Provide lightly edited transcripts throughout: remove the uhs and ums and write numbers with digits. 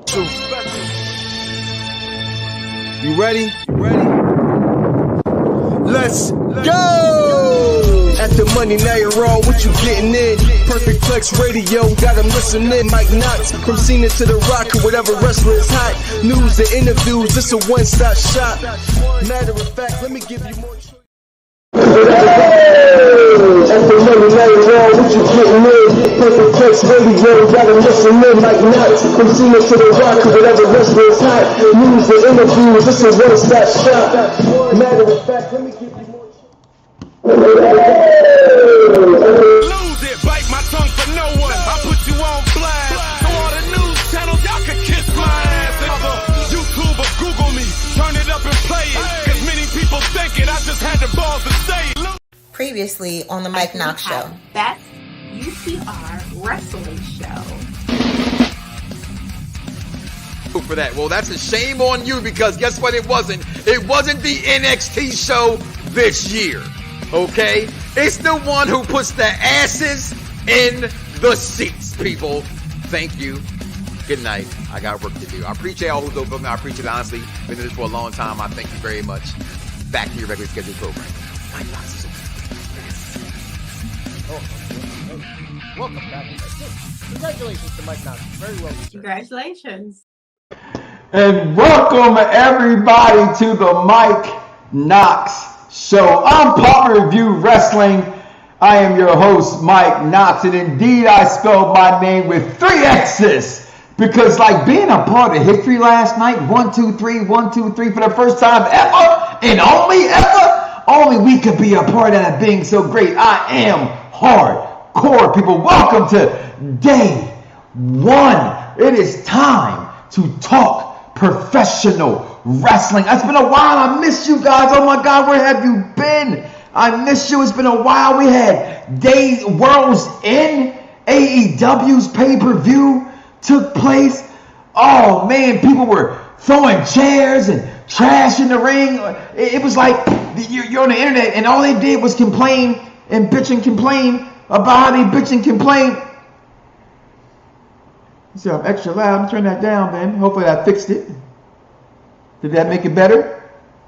You ready? Let's go! At the money, now you're wrong, what you getting in? Perfect Plex Radio, got them listening. Mike Knoxxx, from Cena to The Rock, or whatever wrestler is hot. News and interviews, it's a one-stop shop. Matter of fact, let me give you more choice. At the money, now you're wrong, what you getting in? Perfect Plex Radio, got them listening. Mike Knoxxx, from Cena to The Rock, or whatever wrestler is hot. News and interviews, it's a one-stop shop. Matter of fact, let me give you more choice. Lose it, bite my tongue for no one. I put you on blast. So all the news channels, y'all can kiss my ass. Other YouTube or Google me, turn it up and play it. Cause many people think it, I just had the balls to say it. Previously on the Mike Knoxxx Show. Best UTR wrestling show. For that. Well, that's a shame on you because guess what? It wasn't the NXT show this year. Okay? It's the one who puts the asses in the seats, people. Thank you. Good night. I got work to do. I appreciate all who's over me. I appreciate it, honestly. Been in this for a long time. I thank you very much. Back to your regular scheduled program. Mike Knoxxx. Welcome back. Congratulations to Mike Knoxxx. Very well deserved. Congratulations. And welcome everybody to the Mike Knoxxx Show. I'm Pop Review Wrestling. I am your host, Mike Knoxxx, and indeed I spelled my name with 3 X's because like being a part of history last night, 1, 2, 3, 1, 2, 3 for the first time ever and only we could be a part of that being so great. I am hardcore, people. Welcome to day 1. It is time to talk professional wrestling. It's been a while. I miss you guys. Oh my God, where have you been? I miss you. It's been a while. We had Worlds End. AEW's pay-per-view took place. Oh man, people were throwing chairs and trash in the ring. It was like you're on the internet and all they did was complain and bitch and complain about how they bitch and complain. So I'm extra loud. Turn that down, then. Hopefully I fixed it. Did that make it better?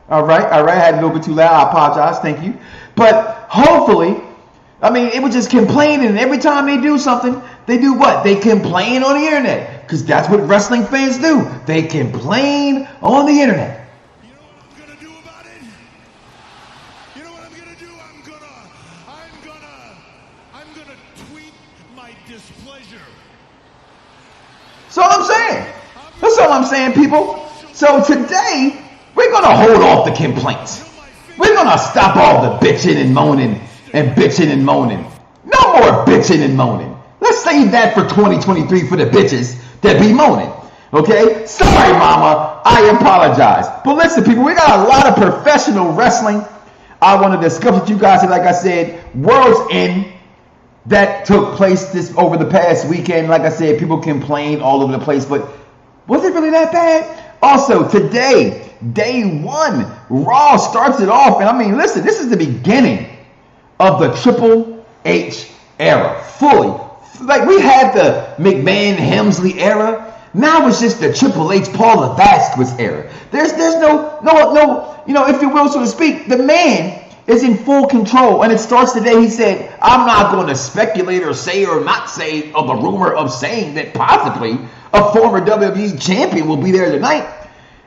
All right. I had it a little bit too loud. I apologize. Thank you. But hopefully, it was just complaining. And every time they do something, they do what? They complain on the internet. Because that's what wrestling fans do. They complain on the internet. You know what I'm gonna do about it? You know what I'm gonna do? I'm gonna tweet my displeasure. That's all I'm saying. That's all I'm saying, people. So today, we're going to hold off the complaints. We're going to stop all the bitching and moaning and bitching and moaning. No more bitching and moaning. Let's save that for 2023 for the bitches that be moaning. Okay? Sorry, mama. I apologize. But listen, people, we got a lot of professional wrestling I want to discuss with you guys. Like I said, Worlds End. That took place over the past weekend. Like I said, people complained all over the place, but was it really that bad? Also, today, day 1, Raw starts it off. And listen, this is the beginning of the Triple H era. Fully. Like we had the McMahon-Hemsley era. Now it's just the Triple H, Paula Vasquez era. There's no, if you will, so to speak, the man is in full control, and it starts today. He said, I'm not going to speculate or say or not say of a rumor of saying that possibly a former WWE champion will be there tonight.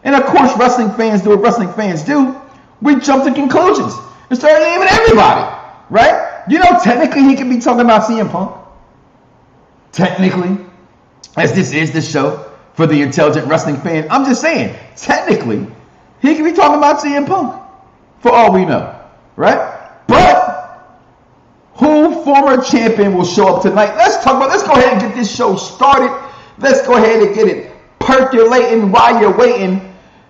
And of course, wrestling fans do what wrestling fans do. We jump to conclusions and start naming everybody, right? Technically he could be talking about CM Punk. Technically, as this is the show for the intelligent wrestling fan, I'm just saying, technically, he could be talking about CM Punk for all we know. Right? But who former champion will show up tonight? Let's go ahead and get this show started. Let's go ahead and get it percolating while you're waiting.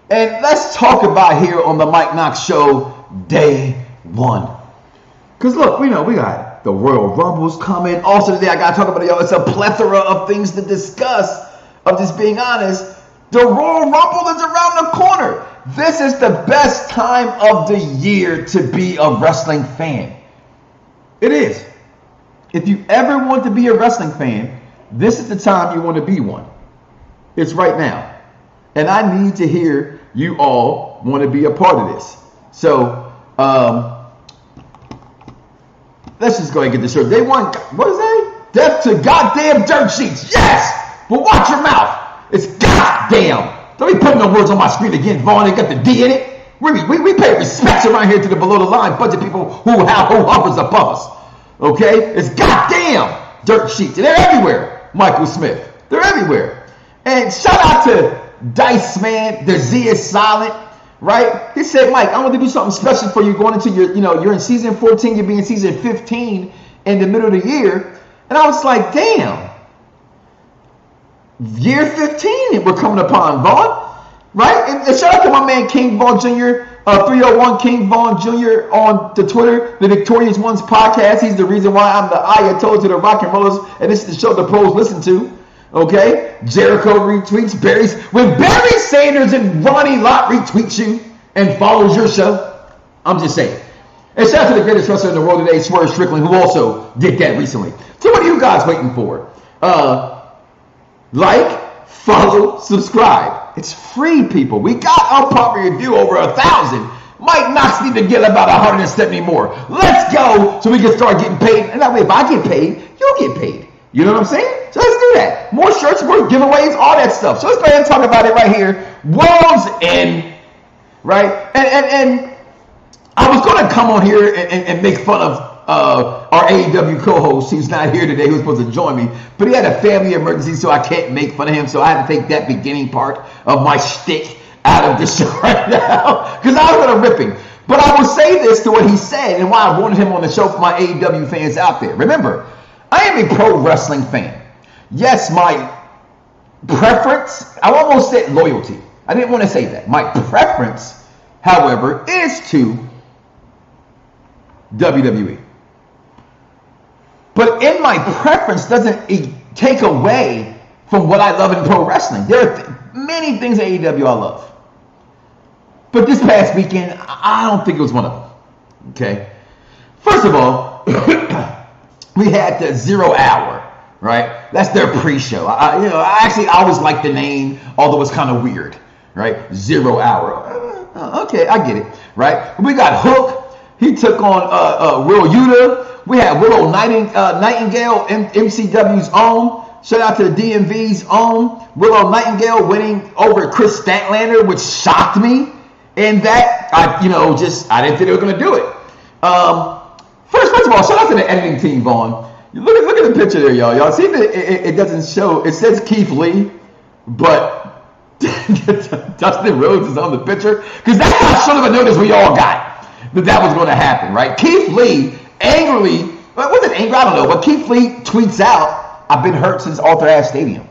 And let's talk about here on the Mike Knoxxx Show, day 1. Because look, we got the Royal Rumbles coming. Also today, I got to talk about it, y'all. It's a plethora of things to discuss. I'm just being honest. The Royal Rumble is around the corner. This is the best time of the year to be a wrestling fan. It is. If you ever want to be a wrestling fan, this is the time you want to be one. It's right now. And I need to hear you all want to be a part of this. So, let's just go ahead and get this shirt. They want, what is that? Death to goddamn dirt sheets. Yes! But watch your mouth. It's goddamn. Don't be putting no words on my screen again, Vaughn. They got the D in it. We pay respect around here to the below the line bunch of people who hovers above us. Okay? It's goddamn dirt sheets. And they're everywhere, Michael Smith. They're everywhere. And shout out to Dice Man. The Z is silent. Right? He said, Mike, I want to do something special for you going into your, you're in season 14, you'll be in season 15 in the middle of the year. And I was like, damn. Year 15 we're coming upon, Vaughn. Right? And shout out to my man King Vaughn Jr., 301 King Vaughn Jr. on the Twitter, the Victorious Ones podcast. He's the reason why I'm the Ayatollah to the rock and rollers, and this is the show the pros listen to. Okay? Jericho retweets Barry's. When Barry Sanders and Ronnie Lott retweets you and follows your show, I'm just saying. And shout out to the greatest wrestler in the world today, Swerve Strickland, who also did that recently. So what are you guys waiting for? Like, follow, subscribe. It's free, people. We got unpopular review over 1,000. Mike Knoxxx need to get about 170 more. Let's go so we can start getting paid. And that way, if I get paid, you'll get paid. You know what I'm saying? So let's do that. More shirts, more giveaways, all that stuff. So let's go ahead and talk about it right here. Worlds End, right? And I was going to come on here and make fun of our AEW co-host. He's not here today. He was supposed to join me. But he had a family emergency, so I can't make fun of him. So I had to take that beginning part of my shtick out of the show right now. Because I was going to rip him. But I will say this to what he said and why I wanted him on the show for my AEW fans out there. Remember, I am a pro wrestling fan. Yes, my preference, I almost said loyalty. I didn't want to say that. My preference, however, is to WWE. But in my preference doesn't take away from what I love in pro wrestling. There are many things at AEW I love. But this past weekend, I don't think it was one of them. Okay? First of all, we had the 0 hour, right? That's their pre-show. I always liked the name, although it's kind of weird, right? 0 hour. Okay, I get it, right? We got Hook. He took on Will Yuta. We had Willow Nightingale, MCW's own. Shout out to the DMV's own. Willow Nightingale winning over Chris Statlander, which shocked me. In that, I didn't think they were going to do it. First of all, shout out to the editing team, Vaughn. Look at the picture there, y'all. Y'all see that it doesn't show. It says Keith Lee, but Dustin Rhodes is on the picture. Because that's how short of a notice we all got that was going to happen, right? Keith Lee angrily, was it angry? I don't know. But Keith Lee tweets out, "I've been hurt since Arthur Ashe Stadium."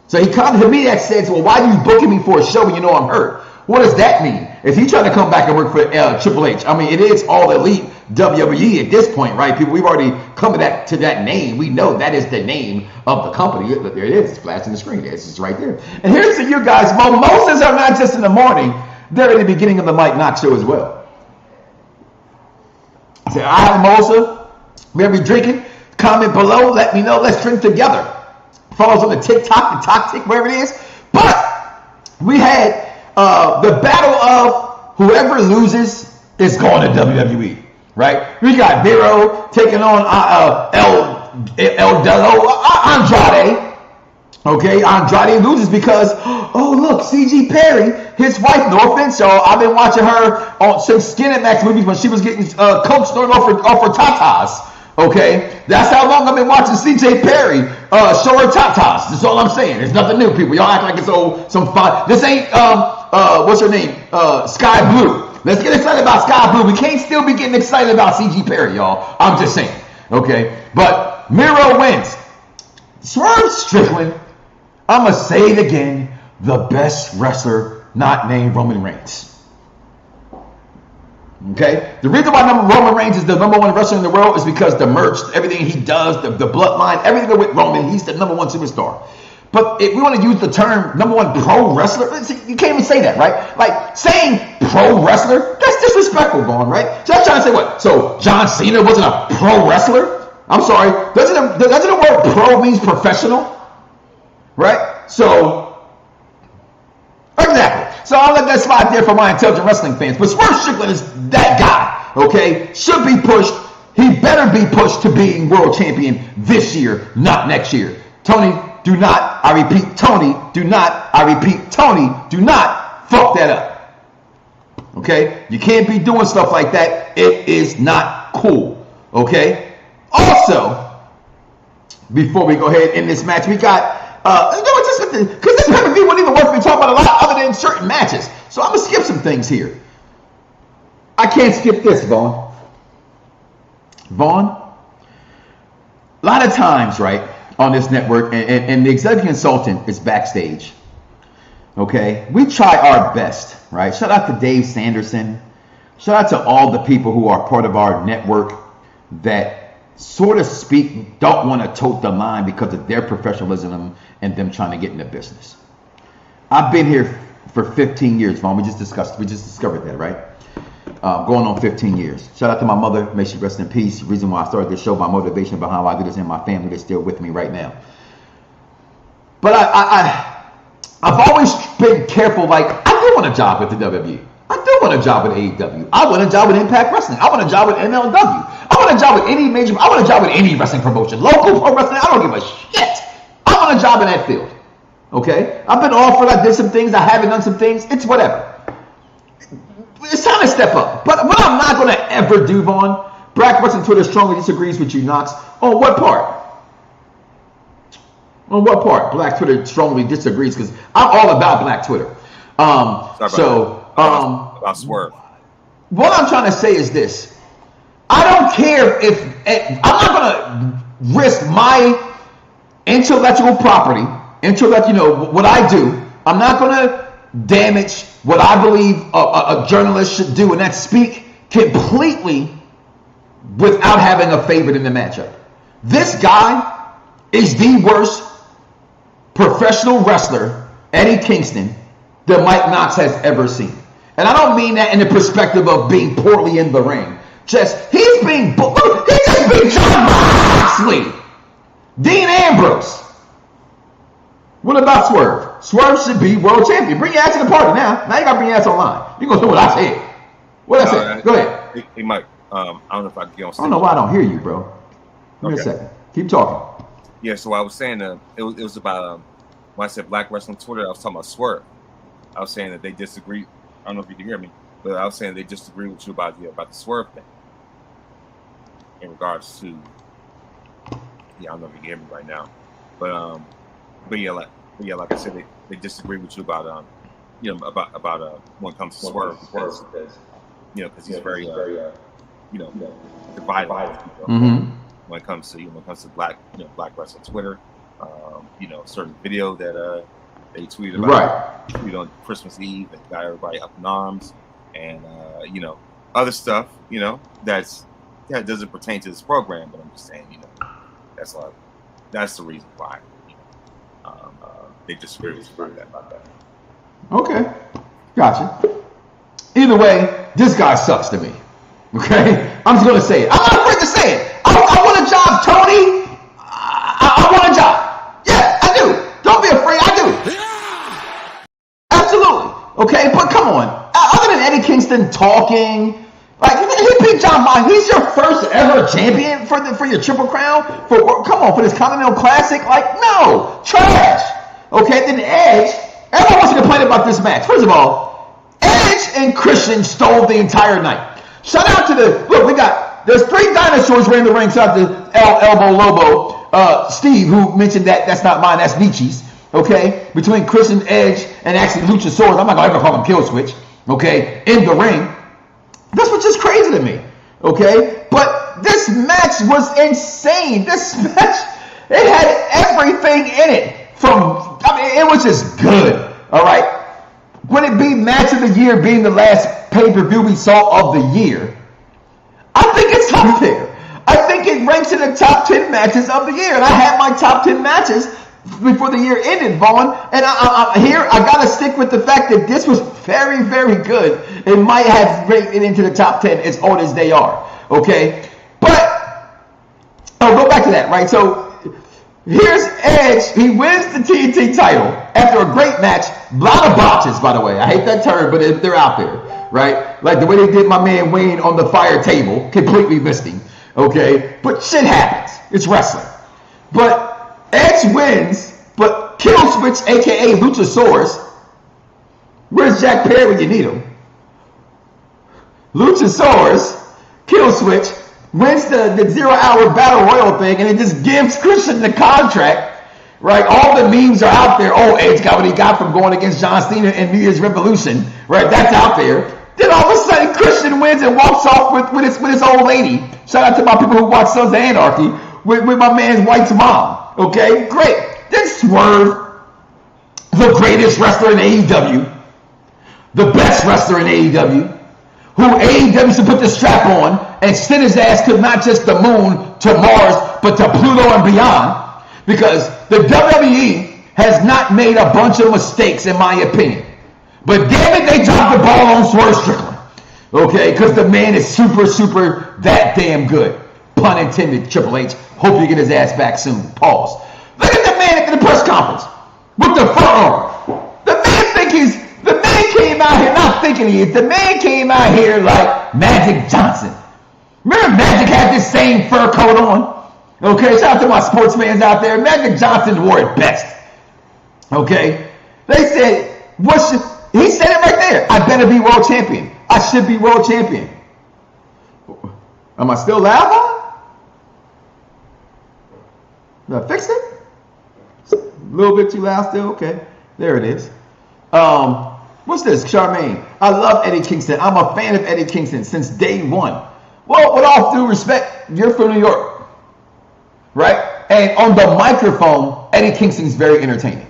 So he comes to me that says, "Well, why are you booking me for a show when you know I'm hurt?" What does that mean? Is he trying to come back and work for Triple H? I mean, it is All Elite WWE at this point, right? People, we've already come to that name. We know that is the name of the company. There it is. It's flashing the screen. It's just right there. And here's to you guys. Mimosas are not just in the morning. They're at the beginning of the Mike Knoxxx show as well. Say, I have a mimosa. Wherever you're drinking, comment below. Let me know. Let's drink together. Follow us on the TikTok, the Toxic, wherever it is. But we had the battle of whoever loses is going to WWE, right? We got Miro taking on El Delo, Andrade. Okay, Andrade loses because, oh look, C.G. Perry, his wife, no offense, y'all, I've been watching her on some Skin and Max movies when she was getting coached off her tatas. Okay, that's how long I've been watching C.J. Perry show her tatas. That's all I'm saying. There's nothing new, people. Y'all act like it's some fun. This ain't what's her name? Sky Blue. Let's get excited about Sky Blue. We can't still be getting excited about C.G. Perry, y'all. I'm just saying. Okay, but Miro wins. Swerve Strickland, I'm going to say it again, the best wrestler not named Roman Reigns. Okay? The reason why Roman Reigns is the number one wrestler in the world is because the merch, everything he does, the bloodline, everything with Roman, he's the number one superstar. But if we want to use the term number one pro wrestler, you can't even say that, right? Like saying pro wrestler, that's disrespectful, Vaughn, right? So I'm trying to say what? So John Cena wasn't a pro wrestler? I'm sorry. Doesn't the word pro means professional? Right? So For example. So I'll let that slide there for my intelligent wrestling fans. But Swerve Strickland is that guy, okay? Should be pushed. He better be pushed to being world champion this year, not next year. Tony, do not, I repeat, Tony, do not, I repeat, Tony, do not fuck that up. Okay? You can't be doing stuff like that. It is not cool. Okay? Also, before we go ahead in this match, we got, because this pay-per-view wouldn't even worth me talking about a lot other than certain matches. So I'm going to skip some things here. I can't skip this, Vaughn. Vaughn, a lot of times, right, on this network, and the executive consultant is backstage, okay? We try our best, right? Shout out to Dave Sanderson. Shout out to all the people who are part of our network that sort of speak, don't want to tote the line because of their professionalism and them trying to get into business. I've been here for 15 years, Vaughn. We just discovered that, right? Going on 15 years. Shout out to my mother. May she rest in peace. The reason why I started this show, my motivation behind why I do this, and my family that's still with me right now. But I've always been careful. Like, I do want a job with the WWE. I do want a job with AEW. I want a job with Impact Wrestling. I want a job with MLW. I want a job with any major. I want a job with any wrestling promotion. Local pro wrestling. I don't give a shit. I want a job in that field. Okay? I've been offered. I did some things. I haven't done some things. It's whatever. It's time to step up. But what I'm not going to ever do, Vaughn, Black Wrestling Twitter strongly disagrees with you, Knoxxx. On what part? On what part? Black Twitter strongly disagrees because I'm all about Black Twitter. About Swerve. What I'm trying to say is this. I don't care if I'm not going to risk my intellectual property, what I do. I'm not going to damage what I believe a journalist should do, and that's speak completely without having a favorite in the matchup. This guy is the worst professional wrestler, Eddie Kingston, that Mike Knoxxx has ever seen. And I don't mean that in the perspective of being poorly in the ring. He just beat John Moxley, Dean Ambrose. What about Swerve? Swerve should be world champion. Bring your ass to the party now. Now you got to bring your ass online. You're going to do what I said. What I said? Go ahead. Hey, Mike, I don't know if I can get on stage. I don't know why I don't hear you, bro. Give me a second. Keep talking. Yeah, so I was saying it was about, when I said Black Wrestling Twitter, I was talking about Swerve. I was saying that they disagree. I don't know if you can hear me, but I was saying they disagree with you about the Swerve thing. In regards to, I don't know if you can hear me right now. But yeah, like I said, they disagree with you about about when it comes to Swerve because he's very divided when it comes to Black Wrestling Twitter. Certain video that they tweeted about, tweeted on Christmas Eve and got everybody up in arms, and other stuff that doesn't pertain to this program. But I'm just saying, that's the reason why. They disagree with you about that. Okay. Gotcha. Either way, this guy sucks to me. Okay? I'm just going to say it. I'm not afraid to say it. I want a job, Tony. I want a job. Yeah, I do. Don't be afraid. I do. Absolutely. Okay? But come on. Other than Eddie Kingston talking, like, he beat John Moxley. He's your first ever champion for your Triple Crown? For this Continental Classic? Like, no. Trash. Okay, then Edge, everyone wants to complain about this match. First of all, Edge and Christian stole the entire night. Shout out to there's 3 dinosaurs right in the ring. Shout out to Elbow Lobo, Steve, who mentioned that's not mine, that's Nietzsche's. Okay, between Christian, Edge, and actually Luchasaurus, I'm not going to ever call him Kill Switch. Okay, in the ring. This was just crazy to me. Okay, but this match was insane. This match, it had everything in it. It was just good, all right? Would it be match of the year being the last pay-per-view we saw of the year? I think it's up there. I think it ranks in the top 10 matches of the year. And I had my top 10 matches before the year ended, Vaughn. And I got to stick with the fact that this was very, very good. It might have rated into the top 10 as old as they are, okay? But, go back to that, right? So, Here's Edge. He wins the TNT title after a great match. A lot of botches, by the way. I hate that term, but they're out there, right? Like the way they did my man Wayne on the fire table, completely missed him. Okay, but shit happens. It's wrestling. But Edge wins, but Killswitch, aka Luchasaurus, where's Jack Perry when you need him? Luchasaurus, Killswitch, wins the 0 hour battle royal thing, and it just gives Christian the contract, right? All the memes are out there. Oh, Edge got what he got from going against John Cena in New Year's Revolution, right? That's out there. Then all of a sudden, Christian wins and walks off with his old lady. Shout out to my people who watch Sons of Anarchy with my man's wife's mom. Okay, great. Then Swerve, the greatest wrestler in AEW, the best wrestler in AEW, who AEW should put the strap on and send his ass to not just the moon, to Mars, but to Pluto and beyond. Because the WWE has not made a bunch of mistakes, in my opinion. But damn it, they dropped the ball on Swerve Strickland. Okay, because the man is super that damn good. Pun intended, Triple H. Hope you get his ass back soon. Pause. Look at the man at the press conference with the front arm. The man came out here, not thinking he is. The man came out here like Magic Johnson. Remember Magic had this same fur coat on? Okay, shout out to my sports fans out there. Magic Johnson wore it best. Okay, they said, he said it right there. I better be world champion. I should be world champion. Am I still loud on? Did I fix it? A little bit too loud still? Okay, there it is. What's this? Charmaine. I love Eddie Kingston. I'm a fan of Eddie Kingston since day one. Well, with all due respect, you're from New York, right? And on the microphone, Eddie Kingston's very entertaining.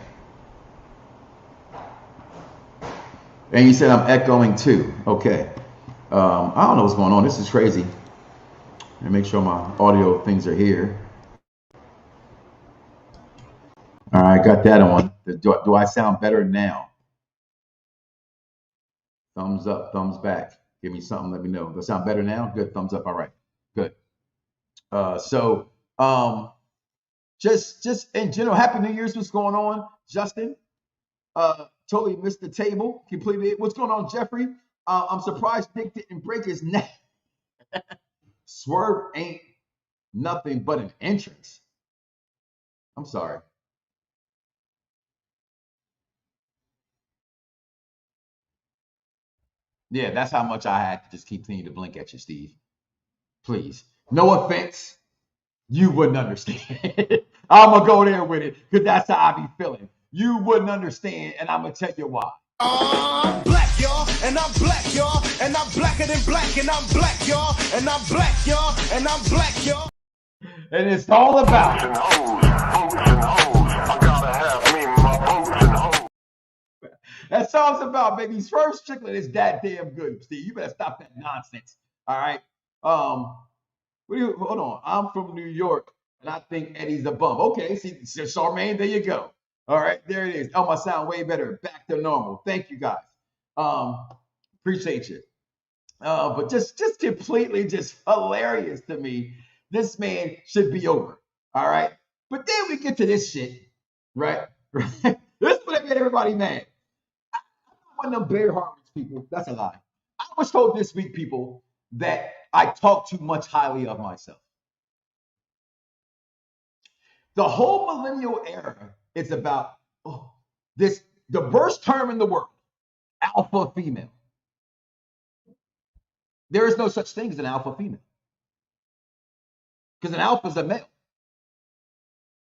And you said I'm echoing too. Okay. I don't know what's going on. This is crazy. Let me make sure my audio things are here. All right, got that on. Do I sound better now? Thumbs up, thumbs back. Give me something, let me know. Does it sound better now? Good, thumbs up. All right, good. Just in general, Happy New Year's. What's going on, Justin? Totally missed the table completely. What's going on, Jeffrey? I'm surprised Nick didn't break his neck. Swerve ain't nothing but an entrance. I'm sorry. Yeah, that's how much I had to just continue to blink at you, Steve. Please. No offense. You wouldn't understand. I'm going to go there with it because that's how I be feeling. You wouldn't understand, and I'm going to tell you why. I'm black, y'all, and I'm black, y'all, and I'm blacker than black, and I'm black, y'all, and I'm black, y'all, and I'm black, y'all. And it's all about that song's about, baby. Swerve Strickland is that damn good, Steve. You better stop that nonsense. All right. Hold on. I'm from New York, and I think Eddie's a bum. Okay, see, Charmaine, there you go. All right, there it is. Oh, my sound way better. Back to normal. Thank you, guys. Appreciate you. But just completely just hilarious to me. This man should be over. All right. But then we get to this shit, right? This is what made everybody mad. I'm one of them bare heartless people. That's a lie. I was told this week, people, that I talk too much highly of myself. The whole millennial era is about the worst term in the world, alpha female. There is no such thing as an alpha female. Because an alpha is a male.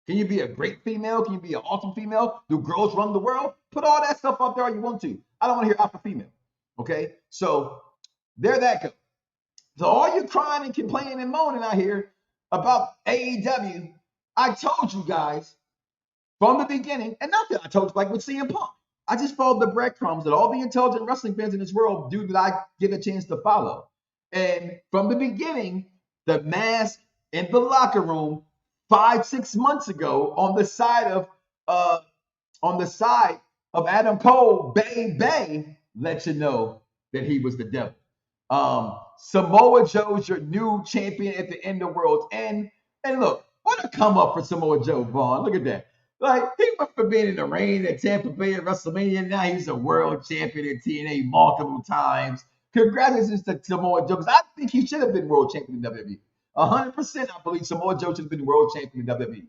Can you be a great female? Can you be an awesome female? Do girls run the world? Put all that stuff out there all you want to. I don't want to hear alpha female. Okay? So there that goes. So all you crying and complaining and moaning out here about AEW, I told you guys from the beginning, and not that I told you like with CM Punk. I just followed the breadcrumbs that all the intelligent wrestling fans in this world do that I get a chance to follow. And from the beginning, the mask in the locker room 5-6 months ago on the side of Adam Cole, bang bang, let you know that he was the devil. Samoa Joe's your new champion at the end of World's End. And look, What a come up for Samoa Joe, Vaughn. Look at that. Like, he went from being in the reign at Tampa Bay at WrestleMania. Now he's a world champion at TNA multiple times. Congratulations to Samoa Joe, because I think he should have been world champion in WWE. 100%, I believe Samoa Joe should have been world champion in WWE.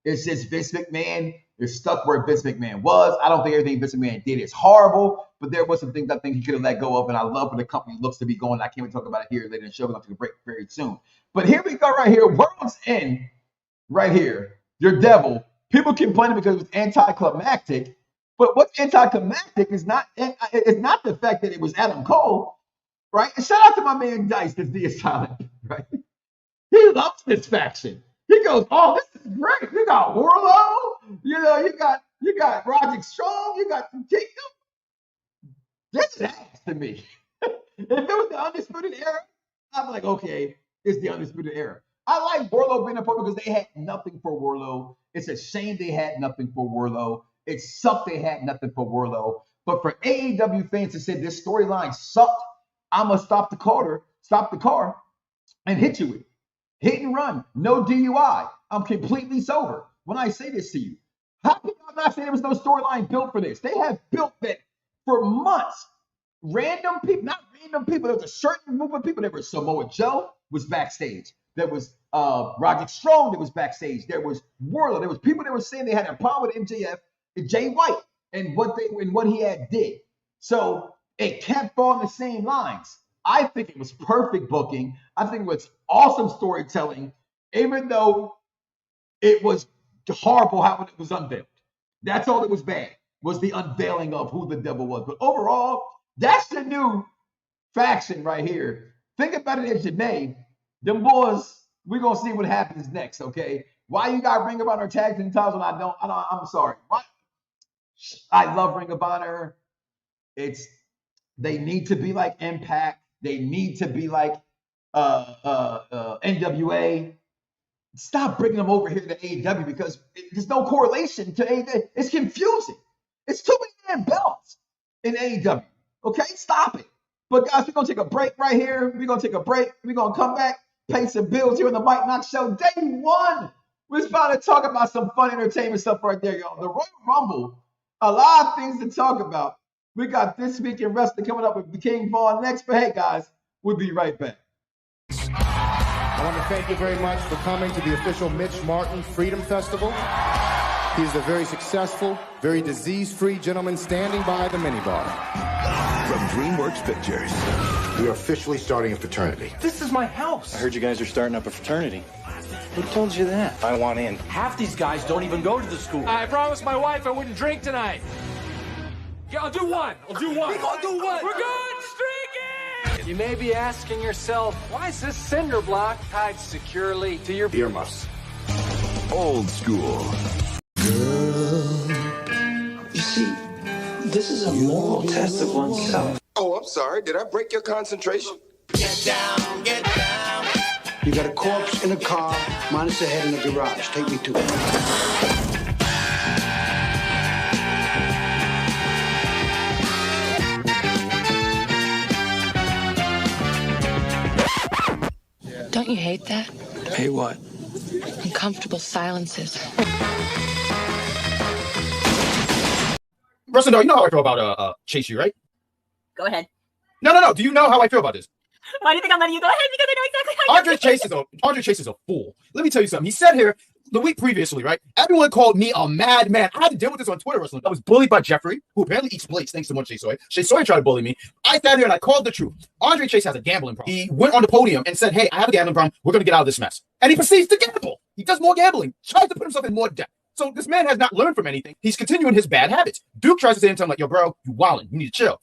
It's just Vince McMahon is stuck where Vince McMahon was. I don't think everything Vince McMahon did is horrible, but there was some things I think he could have let go of, and I love where the company looks to be going. I can't even talk about it here later in the show. We're going to take a break very soon. But here we go right here. World's End right here. Your devil. People complaining because it was anticlimactic, but what's anticlimactic is not the fact that it was Adam Cole, right? And shout out to my man Dice, because D is silent, right? He loves this faction. He goes, "Oh, this is great. You got Warlow, you got Roderick Strong, you got the Kingdom." This is ass to me. If it was the Undisputed Era, I'm like, okay, it's the Undisputed Era. I like Warlow being a part because they had nothing for Warlow. It's a shame they had nothing for Warlow. It sucked they had nothing for Warlow. But for AEW fans to say this storyline sucked, I'm going to stop the car, and hit you with it. Hit and run, no DUI. I'm completely sober when I say this to you. How can y'all not say there was no storyline built for this? They have built that for months. Random people, not random people. There was a certain group of people. There was Samoa Joe was backstage. There was Roderick Strong that was backstage. There was Warlow. There was people that were saying they had a problem with MJF and Jay White and what he had did. So it kept on the same lines. I think it was perfect booking. I think it was awesome storytelling, even though it was horrible how it was unveiled. That's all that was bad, was the unveiling of who the devil was. But overall, that's the new faction right here. Think about it as you may. Them boys, we're going to see what happens next, okay? Why you got Ring of Honor tag team titles when I don't? I'm sorry. What? I love Ring of Honor. They need to be like Impact. They need to be like NWA. Stop bringing them over here to AEW because there's no correlation to AEW. It's confusing. It's too many damn belts in AEW. Okay, stop it. But guys, we're going to take a break right here. We're going to take a break. We're going to come back, pay some bills here on the Mike Knoxxx Show. Day one. We're about to talk about some fun entertainment stuff right there, y'all. The Royal Rumble, a lot of things to talk about. We got This Week in Wrestling coming up with King Vaughn next. But hey, guys, we'll be right back. I want to thank you very much for coming to the official Mitch Martin Freedom Festival. He is a very successful, very disease-free gentleman standing by the minibar. From DreamWorks Pictures. We are officially starting a fraternity. This is my house. I heard you guys are starting up a fraternity. Who told you that? I want in. Half these guys don't even go to the school. I promised my wife I wouldn't drink tonight. Yeah, I'll do one. We're gonna do one. We're good. Streaking! You may be asking yourself, why is this cinder block tied securely to your earmuffs? Old school. You see, this is a moral test of oneself. Oh, I'm sorry. Did I break your concentration? Get down, get down. You got a corpse in a car, minus a head in a garage. Take me to it. Don't you hate that? Hey, what? Uncomfortable silences. Russell, you know how I feel about Chase U, right? Go ahead. No. Do you know how I feel about this? Why do you think I'm letting you go ahead? Because I know exactly how you feel. Andre Chase is a fool. Let me tell you something. He said here the week previously, right? Everyone called me a madman. I had to deal with this on Twitter, Russell. I was bullied by Jeffrey, who apparently eats plates thanks to one Shea Soy. Shea Soy tried to bully me. I sat here and I called the truth. Andre Chase has a gambling problem. He went on the podium and said, hey, I have a gambling problem. We're going to get out of this mess. And he proceeds to gamble. He does more gambling, tries to put himself in more debt. So this man has not learned from anything. He's continuing his bad habits. Duke tries to say to him, like, yo, bro, you wildin'. You need to chill.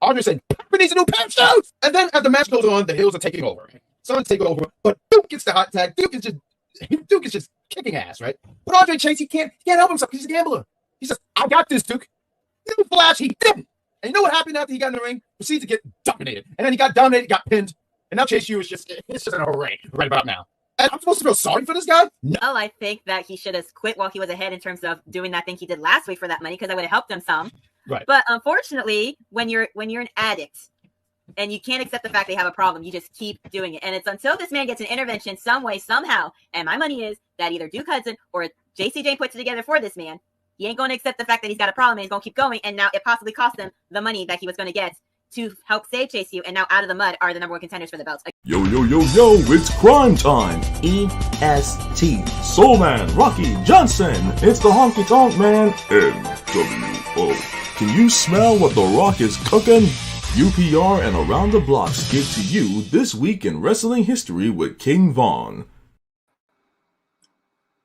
Andre said, Pepper needs a new pep shoes. And then as the match goes on, the Hills are taking over. Right? Someone's taking over, but Duke gets the hot tag. Duke is just kicking ass, right? But Andre Chase, he can't help himself. He's a gambler. He says, I got this, Duke. In flash, he didn't. And you know what happened after he got in the ring? Proceeded to get dominated. And then he got dominated, got pinned. And now Chase U is just in a hooray right about now. And I'm supposed to feel sorry for this guy? No, I think that he should have quit while he was ahead in terms of doing that thing he did last week for that money, because that would have helped him some. Right. But unfortunately, when you're an addict And you can't accept the fact they have a problem. You just keep doing it. And it's until this man gets an intervention some way, somehow. And my money is that either Duke Hudson or JCJ puts it together for this man. He ain't going to accept the fact that he's got a problem and he's going to keep going. And now it possibly cost him the money that he was going to get to help save JCU. And now out of the mud are the number one contenders for the belts. Yo, it's crime time. EST. Soul Man, Rocky Johnson. It's the Honky Tonk Man, NWO. Can you smell what The Rock is cooking? UPR and Around the Blocks give to you This Week in Wrestling History with King Von.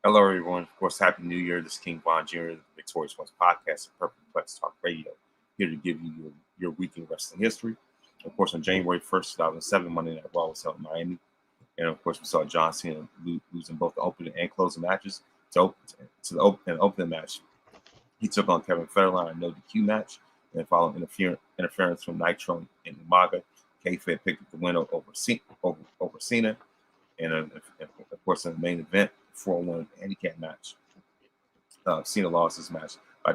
Hello, everyone. Of course, Happy New Year. This is King Von Jr., the Victorious Ones podcast at Perfect Plex Talk Radio, here to give you your week in wrestling history. Of course, on January 1st, 2007, Monday Night Raw was held in Miami. And, of course, we saw John Cena losing both the opening and closing matches. To the opening match, he took on Kevin Federline in a no DQ match. And following interference from Nitro and Umaga, Kayfabe picked up the win over Cena. And, of course, in the main event, 4-1 handicap match, Cena lost his match by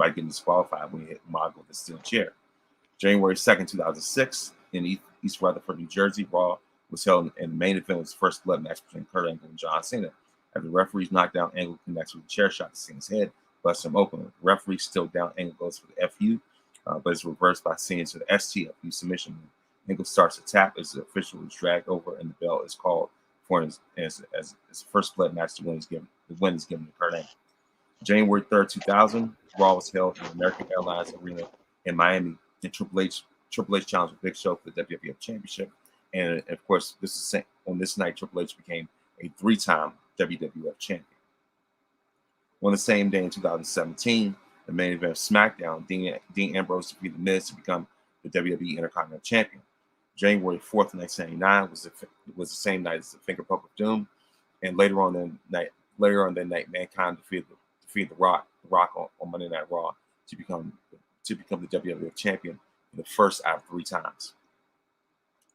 getting disqualified when he hit Umaga with a steel chair. January 2nd, 2006, in East Rutherford, New Jersey, Raw was held, and the main event was the first blood match between Kurt Angle and John Cena. After the referee's knockdown, Angle connects with a chair shot to Cena's head, busts him open. The referee still down, Angle goes for the FU, but it's reversed by Cena to the STFU submission. Angle starts to tap as the official is dragged over, and the bell is called for as the first blood match. The win is given to Kurt Angle. January 3rd, 2000, Raw was held in the American Airlines Arena in Miami, and Triple H challenged Big Show for the WWF Championship. And of course, on this night, Triple H became a 3-time WWF champion. On the same day in 2017, the main event of SmackDown, Dean Ambrose defeated The Miz to become the WWE Intercontinental Champion. January 4th, 1999 was the same night as the Finger Poke of Doom, and later on that night, Mankind defeated The Rock on Monday Night Raw to become the WWF champion in the first out of 3 times.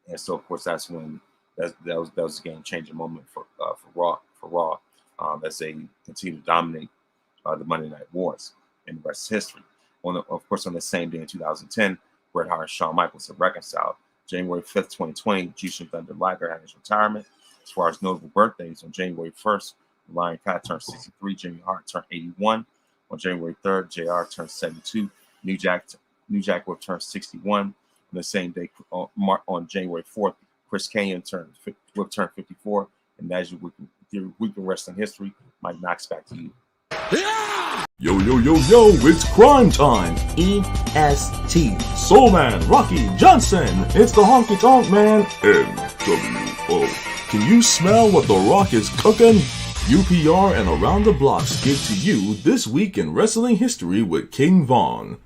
And so, of course, that's when that was a game-changing moment for Raw as they continue to dominate the Monday Night Wars, and the rest is history. Of course, on the same day in 2010, Bret Hart and Shawn Michaels have reconciled. January 5th, 2020, Jushin Thunder Liger had his retirement. As far as notable birthdays, on January 1st, Lion Cat turned 63, Jimmy Hart turned 81. On January 3rd, JR turned 72, New Jack will turn 61. On the same day, on January 4th, Chris Kanyon will turn 54. And as you week in wrestling history, Mike Knoxxx, back to you. Yo, it's crime time. EST. Soul Man, Rocky Johnson. It's the Honky Tonk Man, NWO. Can you smell what The Rock is cooking? UPR and Around the Blocks give to you This Week in Wrestling History with King Von.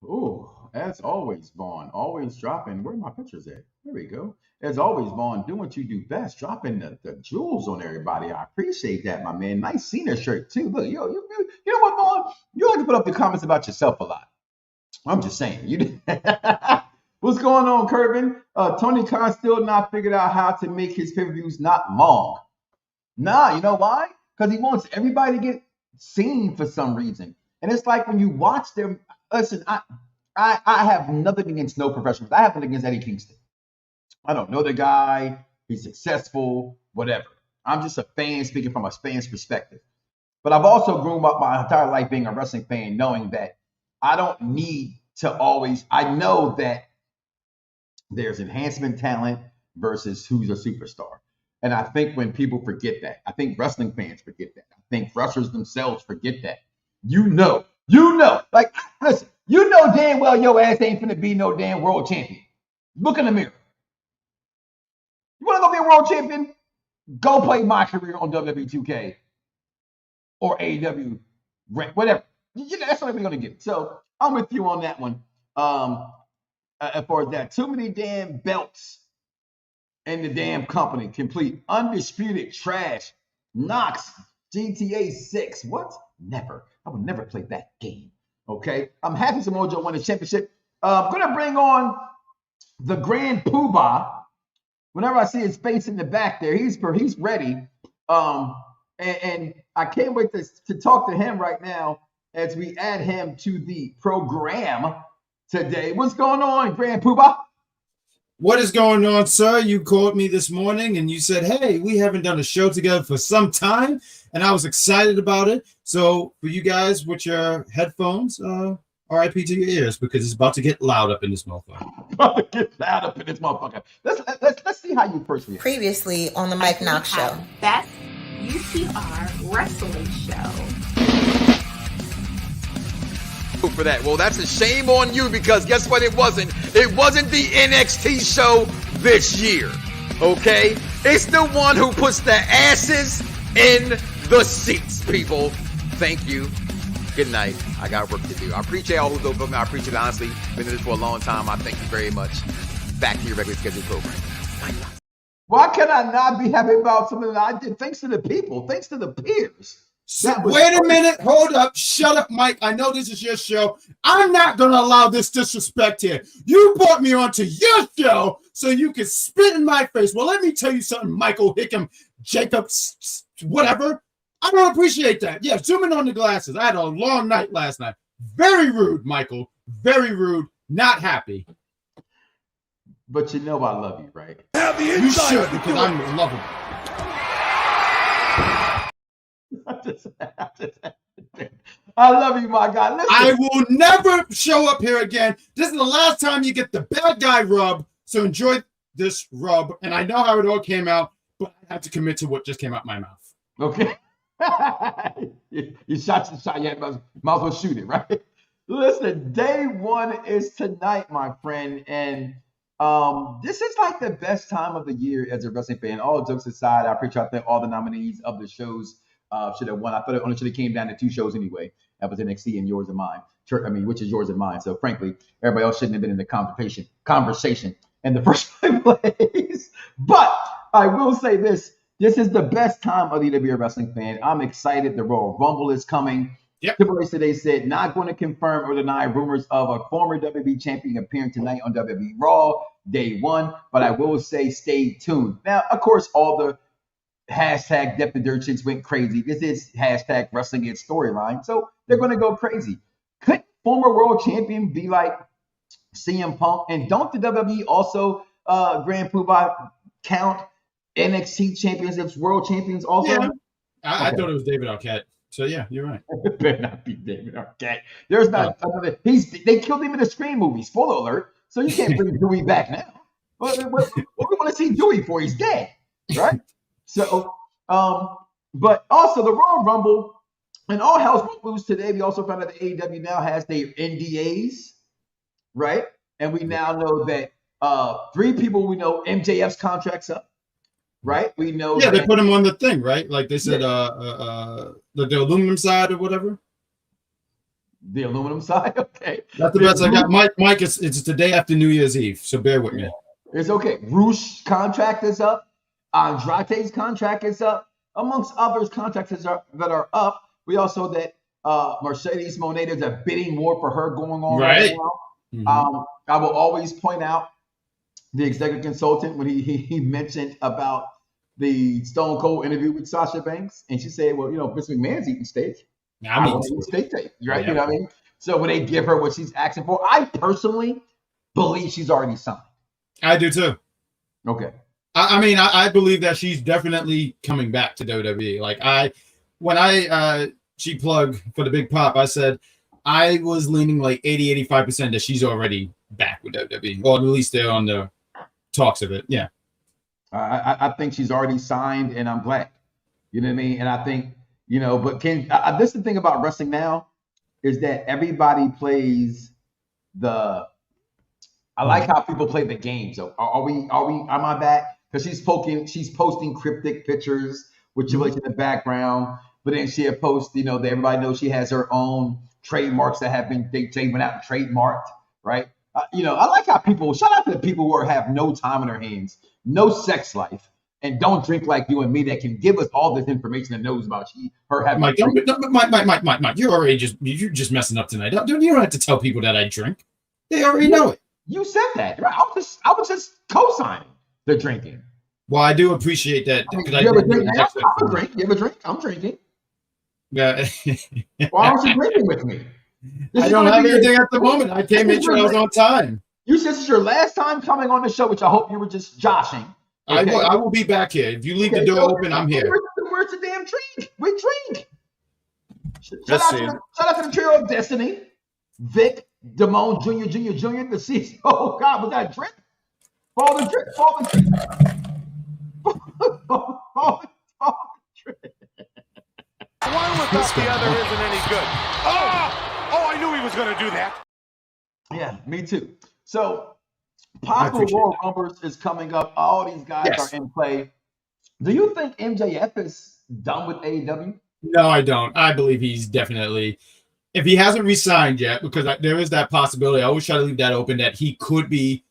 Ooh, as always, Vaughn, always dropping. Where are my pictures at? There we go. As always, Vaughn, doing what you do best, dropping the jewels on everybody. I appreciate that, my man. Nice Cena shirt, too. Look, you know what, Vaughn? You like to put up the comments about yourself a lot. I'm just saying. What's going on, Kirvin? Tony Khan still not figured out how to make his pay-per-views not long. Nah, you know why? Because he wants everybody to get seen for some reason. And it's like when you watch them, listen, I have nothing against no professionals. I have nothing against Eddie Kingston. I don't know the guy. He's successful, whatever. I'm just a fan speaking from a fan's perspective. But I've also grown up my entire life being a wrestling fan, knowing that I don't need to always, I know that there's enhancement talent versus who's a superstar. And I think when people forget that, I think wrestling fans forget that. I think wrestlers themselves forget that. You know, like, listen, you know damn well your ass ain't finna be no damn world champion. Look in the mirror. You want to go be a world champion? Go play my career on WWE 2K or AEW, whatever. That's what we're going to get. So I'm with you on that one. As far as that, too many damn belts in the damn company. Complete undisputed trash. Knox, GTA 6. What? Never. I would never play that game. Okay. I'm happy Samoa Joe won the championship. I'm going to bring on the Grand Poobah. Whenever I see his face in the back there, he's ready. And I can't wait to talk to him right now as we add him to the program. today. What's going on, Grand Poobah? What is going on, sir? You called me this morning and you said, hey, we haven't done a show together for some time, and I was excited about it. So for you guys with your headphones, RIP to your ears, because it's about to get loud up in this motherfucker. About to get loud up in this motherfucker. Let's see how you first react. Previously on the Mike Knoxxx Show. Best UTR wrestling show. For that. Well, that's a shame on you, because guess what? It wasn't the NXT show this year. Okay? It's the one who puts the asses in the seats, people. Thank you. Good night. I got work to do. I appreciate all who go for me. I appreciate it, honestly. Been in this for a long time. I thank you very much. Back to your regularly scheduled program. Why can I not be happy about something that I did? Thanks to the people. Thanks to the peers. Wait a minute. Hold up. Shut up, Mike. I know this is your show. I'm not going to allow this disrespect here. You brought me onto your show so you can spit in my face. Well, let me tell you something, Michael Hickam, Jacobs, whatever. I don't appreciate that. Yeah, zoom in on the glasses. I had a long night last night. Very rude, Michael. Very rude. Not happy. But you know I love you, right? You should, because I'm lovable. I love you, my guy. Listen. I will never show up here again. This is the last time you get the bad guy rub. So enjoy this rub. And I know how it all came out, but I have to commit to what just came out my mouth. Okay. You shot your shot. You might as well shoot it, right? Listen, day one is tonight, my friend. And this is like the best time of the year as a wrestling fan. All jokes aside, I appreciate I think all the nominees of the shows should have won. I thought it only should have came down to two shows anyway. That was NXT and yours and mine. Which is yours and mine. So frankly, everybody else shouldn't have been in the conversation in the first place. But I will say this. This is the best time of the WWE wrestling fan. I'm excited. The Royal Rumble is coming. Yep. Triple H today said not going to confirm or deny rumors of a former WWE champion appearing tonight on WWE Raw, day one. But I will say stay tuned. Now, of course, all the hashtag Death the Dirt chicks went crazy. This is hashtag Wrestling It storyline. So they're going to go crazy. Could former world champion be like CM Punk? And don't the WWE also, Grand Poobah, count NXT champions as world champions also? Yeah. I thought it was David Arquette. So yeah, you're right. It better not be David Arquette. There's not another. They killed him in the Scream movie. Spoiler alert. So you can't bring Dewey back now. What we want to see Dewey for? He's dead, right? So, but also the Royal Rumble and all hell's broke loose today. We also found out that AEW now has their NDAs, right? And we now know that three people we know MJF's contract's up. Right, we know. Yeah, they put him on the thing, right? Like they said, the aluminum side or whatever. The aluminum side, okay. That's the best I got. Mike, it's the day after New Year's Eve, so bear with me. It's okay. Roosh contract is up. Andrade's contract is up. Amongst others, contracts that are up. We also that Mercedes Moné, there's a bidding war for her going on right now. Mm-hmm. I will always point out the executive consultant when he mentioned about the Stone Cold interview with Sasha Banks, and she said, "Well, Vince McMahon's eating steak. I want to eat steak tape, right? Yeah. You know what I mean? So when they give her what she's asking for, I personally believe she's already signed. I do too. Okay. I believe that she's definitely coming back to WWE. Like when she plugged for the Big Pop, I said I was leaning like 80-85% that she's already back with WWE, or at least they're on the talks of it. Yeah. I think she's already signed, and I'm glad. You know what I mean? And I think, but this is the thing about wrestling now is that everybody plays I like how people play the game. So am I back? Because she's posting cryptic pictures with Triple H in the background, but then she'll post, that everybody knows she has her own trademarks that have been they went out and trademarked, right? I like how people shout out to the people who have no time in their hands, no sex life, and don't drink like you and me that can give us all this information and knows about her having. Mike, you're just messing up tonight. You don't have to tell people that I drink. They already know it. You said that, right? I was just co-signing the drinking. Well, I do appreciate that. You have a drink now? I'm a drink. You have a drink? I'm drinking. Yeah. Why aren't you drinking with me? I don't have anything at the moment. I can't make sure I was on time. You said this is your last time coming on the show, which I hope you were just joshing. Okay? I will be back here. If you leave the door open, I'm here. Where's the damn drink? We drink. Shout out to the trio of Destiny, Vic, Damone, Jr., the season. Oh God, was that a drip? Fall the drip. One without the other isn't any good. Oh, I knew he was going to do that. Yeah, me too. So, Possible Royal Rumbles is coming up. All these guys are in play. Do you think MJF is done with AEW? No, I don't. I believe he's definitely, if he hasn't resigned yet, because there is that possibility. I always try to leave that open that he could be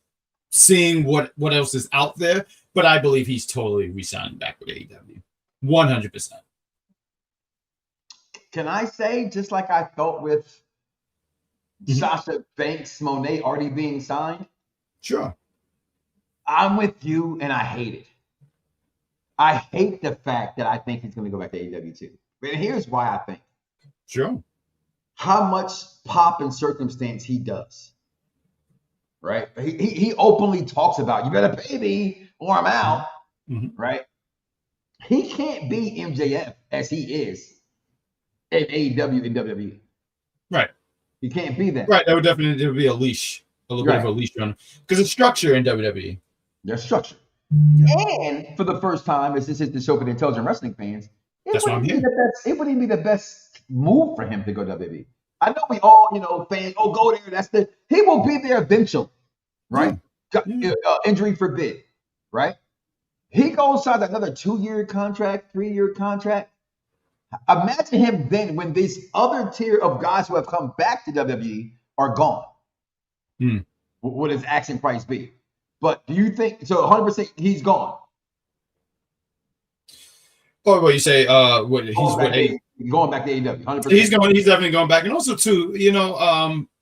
seeing what else is out there. But I believe he's totally resigned back with AEW. 100%. Can I say, just like I felt with Sasha Banks, Monet already being signed? Sure. I'm with you, and I hate it. I hate the fact that I think he's going to go back to AEW too. But here's why I think. Sure. How much pop and circumstance he does. Right? He openly talks about, you better pay me or I'm out. Mm-hmm. Right? He can't be MJF as he is in AEW and WWE. Right. He can't be that. Right. That would definitely be a leash. A little bit of a leash on him. Because it's structure in WWE. There's structure. And for the first time, as this is the show for the intelligent wrestling fans, it wouldn't be the best move for him to go to WWE. I know we all, fans, go there. He will be there eventually, right? Injury forbid, right? He goes sign another 2-year contract, 3-year contract. Imagine him then when this other tier of guys who have come back to WWE are gone. What does asking price be? But do you think so? 100% he's gone. Oh, what you say? Going back to AEW. 100%. He's definitely going back, and also too,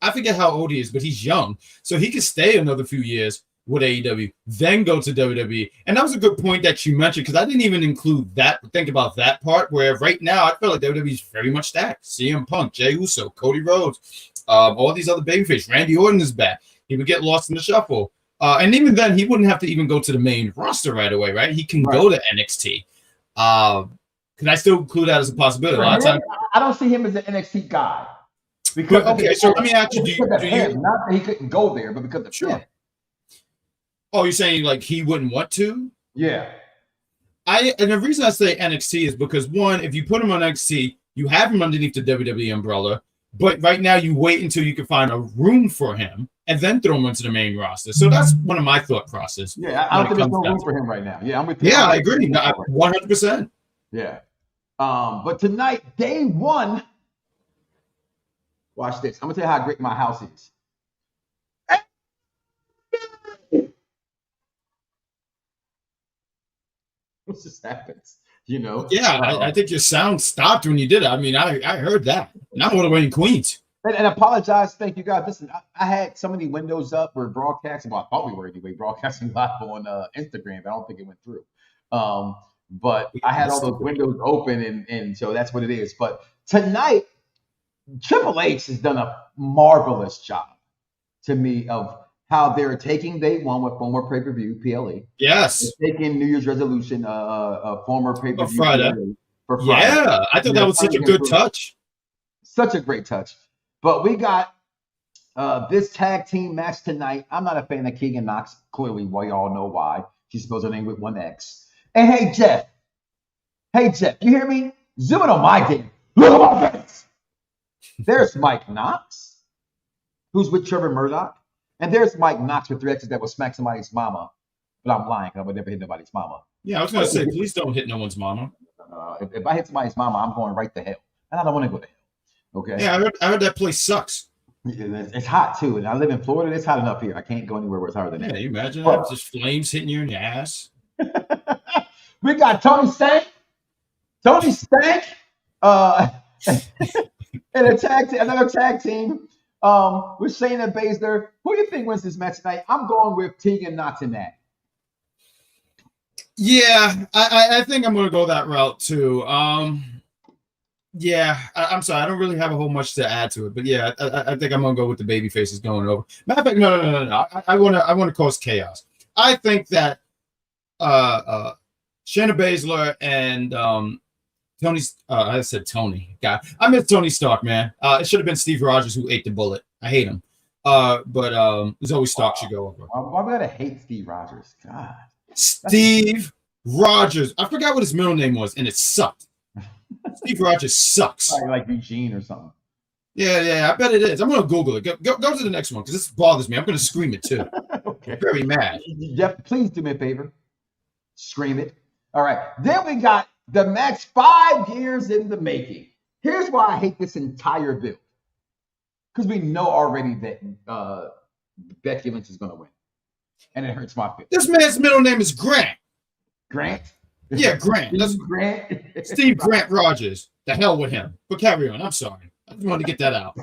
I forget how old he is, but he's young, so he could stay another few years with AEW, then go to WWE. And that was a good point that you mentioned because I didn't even include that. Think about that part where right now I feel like WWE is very much stacked. CM Punk, Jey Uso, Cody Rhodes, all these other babyface. Randy Orton is back. He would get lost in the shuffle. And even then, he wouldn't have to even go to the main roster right away, right? He can go to NXT. Can I still include that as a possibility? A lot of times, I don't see him as an NXT guy. So let me ask you, do you not that he couldn't go there, but because of him. Oh, you're saying like he wouldn't want to? Yeah. And the reason I say NXT is because one, if you put him on NXT, you have him underneath the WWE umbrella, but right now you wait until you can find a room for him and then throw him into the main roster. So that's one of my thought process. Yeah, I don't think there's no room for him right now. Yeah, I'm with you. Yeah, I agree. 100%. Yeah. But tonight, day one, watch this. I'm gonna tell you how great my house is. What just happens? Yeah, I think your sound stopped when you did it. I mean, I heard that. Now I'm all the way in Queens. And apologize. Thank you, guys. Listen, I had so many windows up. We're broadcasting. Well, I thought we were anyway, broadcasting live on Instagram. But I don't think it went through. But I had all those windows open, and so that's what it is. But tonight, Triple H has done a marvelous job to me of how they're taking day one with former pay-per-view, PLE. Yes. They're taking New Year's resolution, former pay-per-view. Friday. For Friday. Yeah, I thought that was such a good touch. Such a great touch. But we got this tag team match tonight. I'm not a fan of Keegan Knox. Clearly, we all know why. She's supposed to name with one X. And hey, Jeff. You hear me? Zooming on my game. Look at my face. There's Mike Knoxxx, who's with Trevor Murdoch. And there's Mike Knoxxx with 3 X's that will smack somebody's mama. But I'm lying because I would never hit nobody's mama. Yeah, I was going to say, please don't hit no one's mama. If I hit somebody's mama, I'm going right to hell. And I don't want to go to hell. Okay. Yeah, I heard that place sucks. It's hot too, and I live in Florida. It's hot enough here. I can't go anywhere where it's hotter than that. Yeah, you imagine that? Just flames hitting you in the ass. We got Tony Stank, and another tag team with Shayna Baszler. Who do you think wins this match tonight? I'm going with Tegan Knox in that. Yeah, I think I'm going to go that route too. Yeah, I'm sorry. I don't really have a whole much to add to it, but yeah, I think I'm gonna go with the baby faces going over. Matter of fact, no. I want to cause chaos. I think that Shayna Baszler and Tony's. I said Tony. God, I miss Tony Stark, man. It should have been Steve Rogers who ate the bullet. I hate him. But there's always Stark should go over. Why we gotta hate Steve Rogers? God, Steve Rogers. I forgot what his middle name was, and it sucked. Steve Rogers sucks. Probably like Eugene or something. Yeah, I bet it is. I'm gonna Google it. Go to the next one because this bothers me. I'm gonna scream it too. Okay. I'm very mad. Jeff, please do me a favor. Scream it. All right. Then we got the match 5 years in the making. Here's why I hate this entire build. Because we know already that Becky Lynch is gonna win, and it hurts my feelings. This man's middle name is Grant. Grant. Yeah, Grant. That's Grant. Steve Grant Rogers. The hell with him. But carry on. I'm sorry. I just wanted to get that out.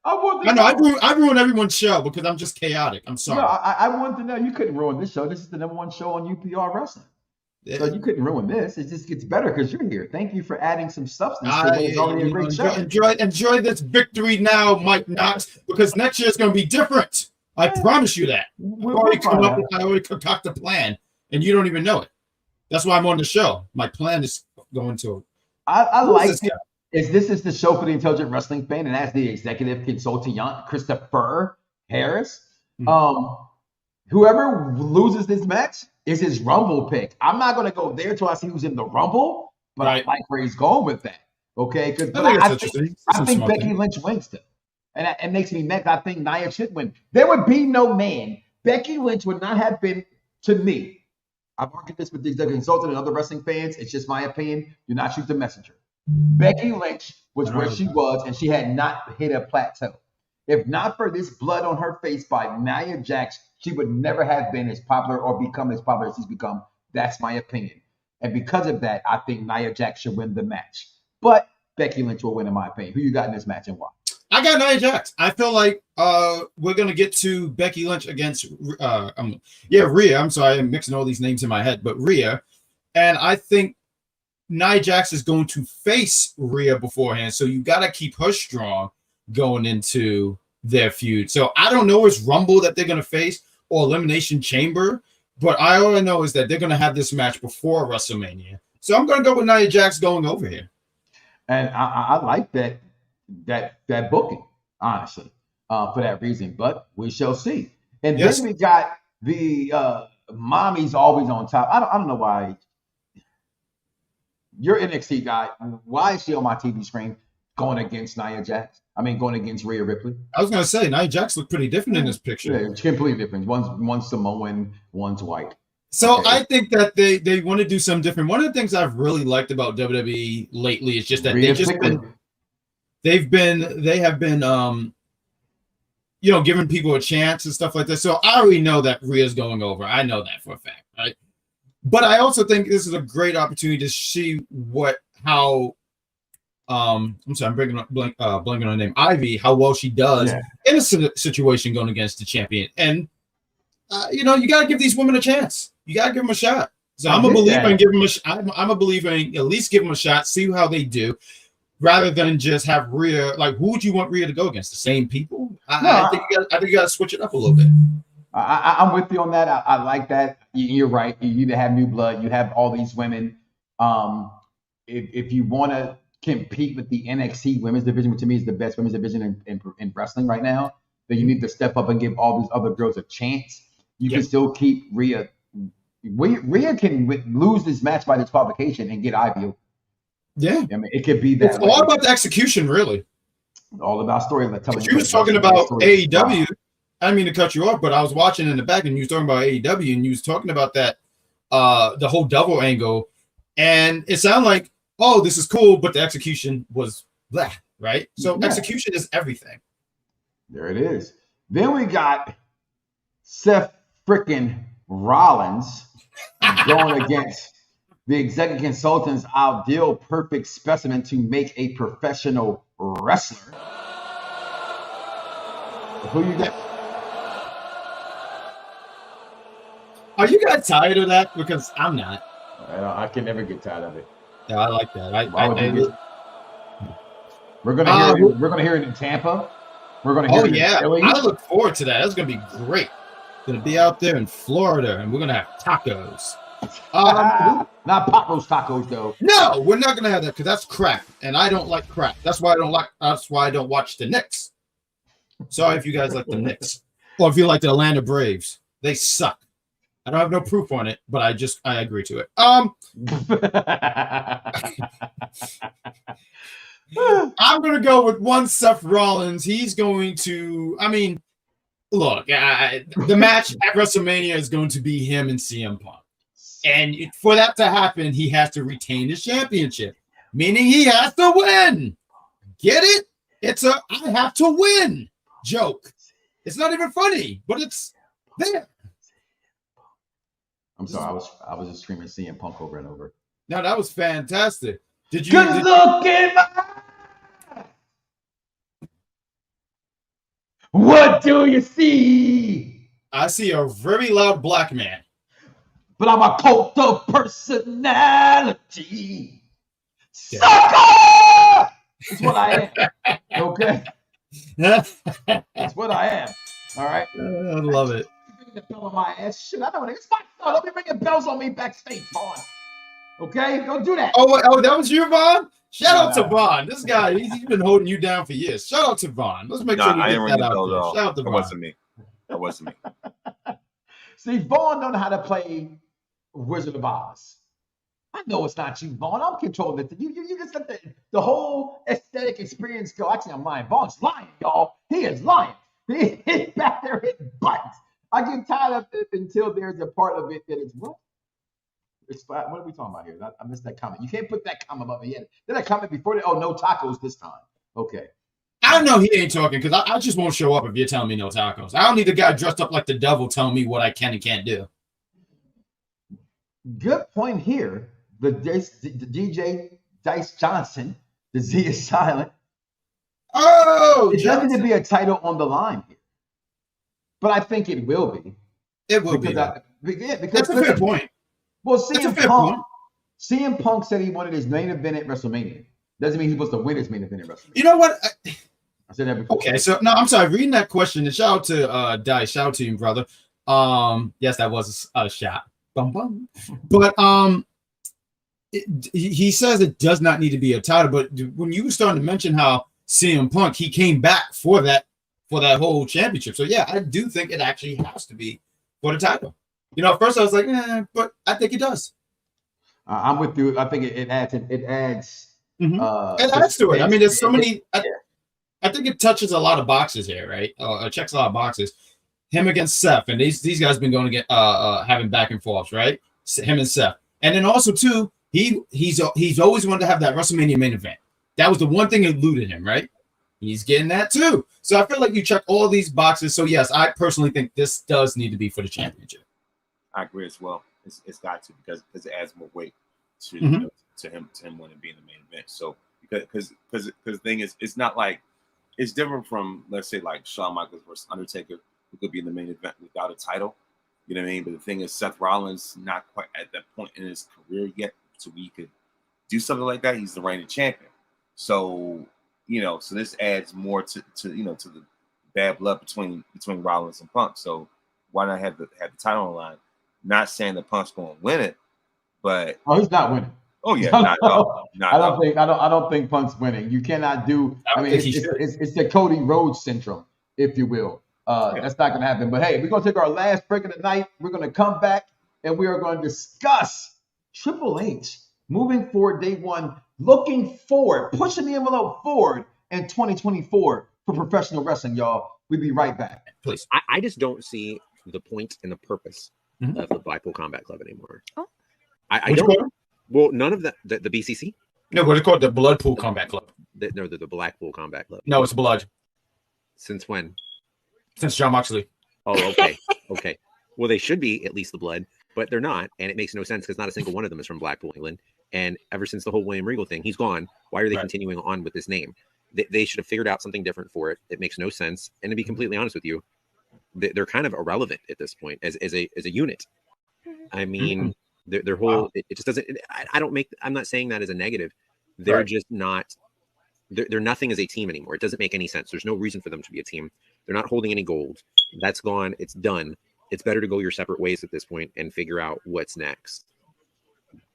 I know I ruined everyone's show because I'm just chaotic. I'm sorry. No, I wanted to know you couldn't ruin this show. This is the #1 show on UPR Wrestling. Yeah. So you couldn't ruin this. It just gets better because you're here. Thank you for adding some substance to what is already a great show. Enjoy this victory now, Mike Knoxxx, because next year is going to be different. I promise you that. I already concocted a plan, and you don't even know it. That's why I'm on the show. My plan is going to. I like it. This is the show for the intelligent wrestling fan, and as the executive consultant, Christopher Harris, whoever loses this match is his Rumble pick. I'm not going to go there till I see who's in the Rumble, but I like where he's going with that. Okay, because I think Becky Lynch wins them, and it makes me mad. I think Nia should win. There would be no man. Becky Lynch would not have been, to me. I've argued this with the executive consultant and other wrestling fans. It's just my opinion. Do not shoot the messenger. Becky Lynch was where she was, and she had not hit a plateau. If not for this blood on her face by Nia Jax, she would never have been as popular or become as popular as she's become. That's my opinion. And because of that, I think Nia Jax should win the match. But Becky Lynch will win, in my opinion. Who you got in this match and why? I got Nia Jax. I feel like we're going to get to Becky Lynch against Rhea. I'm sorry, I'm mixing all these names in my head, but Rhea. And I think Nia Jax is going to face Rhea beforehand. So you got to keep her strong going into their feud. So I don't know it's Rumble that they're going to face or Elimination Chamber, but all I know is that they're going to have this match before WrestleMania. So I'm going to go with Nia Jax going over here. And I like that booking, honestly, for that reason. But we shall see. And then we got the mommy's always on top. I don't know why. You're NXT guy. Why is she on my TV screen going against Nia Jax? I mean, going against Rhea Ripley. I was going to say, Nia Jax looked pretty different in this picture. Yeah, it's completely different. One's Samoan, one's white. So I think that they want to do something different. One of the things I've really liked about WWE lately is just that they have been giving people a chance and stuff like that. So I already know that Rhea's going over. I know that for a fact, right? But I also think this is a great opportunity to see how I'm sorry, I'm blanking on her name, Ivy, how well she does in a situation going against the champion. And you got to give these women a chance. You got to give them a shot. So I'm a believer in giving them I'm a believer in at least give them a shot, see how they do, rather than just have Rhea. Like, who would you want Rhea to go against? The same people? I think you got to switch it up a little bit. I'm with you on that. I like that. You're right. You need to have new blood. You have all these women. If you want to compete with the NXT women's division, which to me is the best women's division in wrestling right now, then you need to step up and give all these other girls a chance. You can still keep Rhea. Rhea can lose this match by disqualification and get Ivy. Yeah, I mean, it could be that. It's all about the execution, really. All about storytelling. You was talking about AEW. I didn't mean to cut you off, but I was watching in the back, and you was talking about AEW, and you was talking about that the whole double angle, and it sounded like, oh, this is cool, but the execution was blah, right? So execution is everything. There it is. Then we got Seth frickin' Rollins going against the executive consultant's ideal perfect specimen to make a professional wrestler. Who you got? Are you guys tired of that? Because I'm not. I can never get tired of it. Yeah, I like that. We're gonna hear it in Tampa. We're gonna hear it in Philly. I look forward to that. That's gonna be great. Gonna be out there in Florida, and we're gonna have tacos. Not pot roast tacos though. No, we're not gonna have that because that's crap, and I don't like crap. That's why I don't watch the Knicks. Sorry if you guys like the Knicks, or if you like the Atlanta Braves. They suck. I don't have no proof on it, but I agree to it. I'm gonna go with one Seth Rollins. He's going to. I mean, look, the match at WrestleMania is going to be him and CM Punk. And for that to happen, he has to retain his championship, meaning he has to win. Get it? It's a I have to win joke. It's not even funny, but it's there. I'm sorry, I was just screaming CM Punk over and over. No, that was fantastic. Did you? Good look in my. What do you see? I see a very loud black man. But I'm a cult of personality. Sucker! That's what I am. Okay? That's what I am. All right? I love it. The bell on my ass. Shit, I know it. It's my son. Don't be ringing bells on me backstage, Vaughn. Okay? Don't do that. Oh, that was you, Vaughn? Shout out to Vaughn. This guy, he's been holding you down for years. Shout out to Vaughn. Let's make sure we get that out there. Shout out to Vaughn. That wasn't me. See, Vaughn don't know how to play Wizard of Oz. I know it's not you, Vaughn. I'm controlling it. You just let the whole aesthetic experience go. Actually, I'm lying. Vaughn's lying, y'all. He is lying. He's back there hitting buttons. I get tired of it until there's a part of it that is what? What are we talking about here? I missed that comment. You can't put that comment up yet. Then that comment before that. Oh, no tacos this time. Okay. I know he ain't talking because I just won't show up if you're telling me no tacos. I don't need the guy dressed up like the devil telling me what I can and can't do. Good point here. The DJ Dice Johnson, the Z is silent. Oh, it doesn't need to be a title on the line here, but I think it will be. It will be. Because that's a fair point. Well, CM Punk said he wanted his main event at WrestleMania. Doesn't mean he was to win his main event at WrestleMania. You know what? I said that before. Okay, so no, I'm sorry. Reading that question, and shout out to Dice. Shout out to you, brother. Yes, that was a shot. Bum bum. But he says it does not need to be a title. But when you were starting to mention how CM Punk, he came back for that whole championship. So yeah, I do think it actually has to be for the title. You know, at first I was like, but I think it does. I'm with you. I think it adds. It adds. Mm-hmm. It adds to it. I mean, there's so many. I think it touches a lot of boxes here, right? It checks a lot of boxes. Him against Seth, and these guys been going to get having back and forths, right? Him and Seth, and then also too, he's always wanted to have that WrestleMania main event. That was the one thing that eluded him, right? He's getting that too. So I feel like you check all these boxes. So yes, I personally think this does need to be for the championship. I agree as well. It's got to because it adds more weight to Mm-hmm. to him winning being the main event. So because the thing is, it's not like it's different from let's say like Shawn Michaels versus Undertaker, who could be in the main event without a title. You know what I mean? But the thing is, Seth Rollins not quite at that point in his career yet, so he could do something like that. He's the reigning champion. So so this adds more to the bad blood between Rollins and Punk. So why not have the title on the line? Not saying that Punk's going to win it, but he's not winning. Oh yeah, not at all. I don't think Punk's winning. You cannot do. I mean, it's the Cody Rhodes syndrome, if you will. That's not going to happen. But hey, we're going to take our last break of the night. We're going to come back and we are going to discuss Triple H moving forward day one, looking forward, pushing the envelope forward in 2024 for professional wrestling, y'all. We'll be right back. Please. I just don't see the point and the purpose of the Blackpool Combat Club anymore. Oh. I don't. Well, none of the BCC. No, what's it called? The Bloodpool Combat Club. The Blackpool Combat Club. No, it's Blood. Since when? Since John Moxley. Oh, okay. Okay. Well, they should be at least the Blood, but they're not. And it makes no sense because not a single one of them is from Blackpool, England. And ever since the whole William Regal thing, he's gone. Why are they continuing on with this name? They should have figured out something different for it. It makes no sense. And to be completely honest with you, they're kind of irrelevant at this point as a unit. I mean, their whole, it just doesn't, I'm not saying that as a negative. They're just not they're nothing as a team anymore. It doesn't make any sense. There's no reason for them to be a team. They're not holding any gold. That's gone. It's done. It's better to go your separate ways at this point and figure out what's next.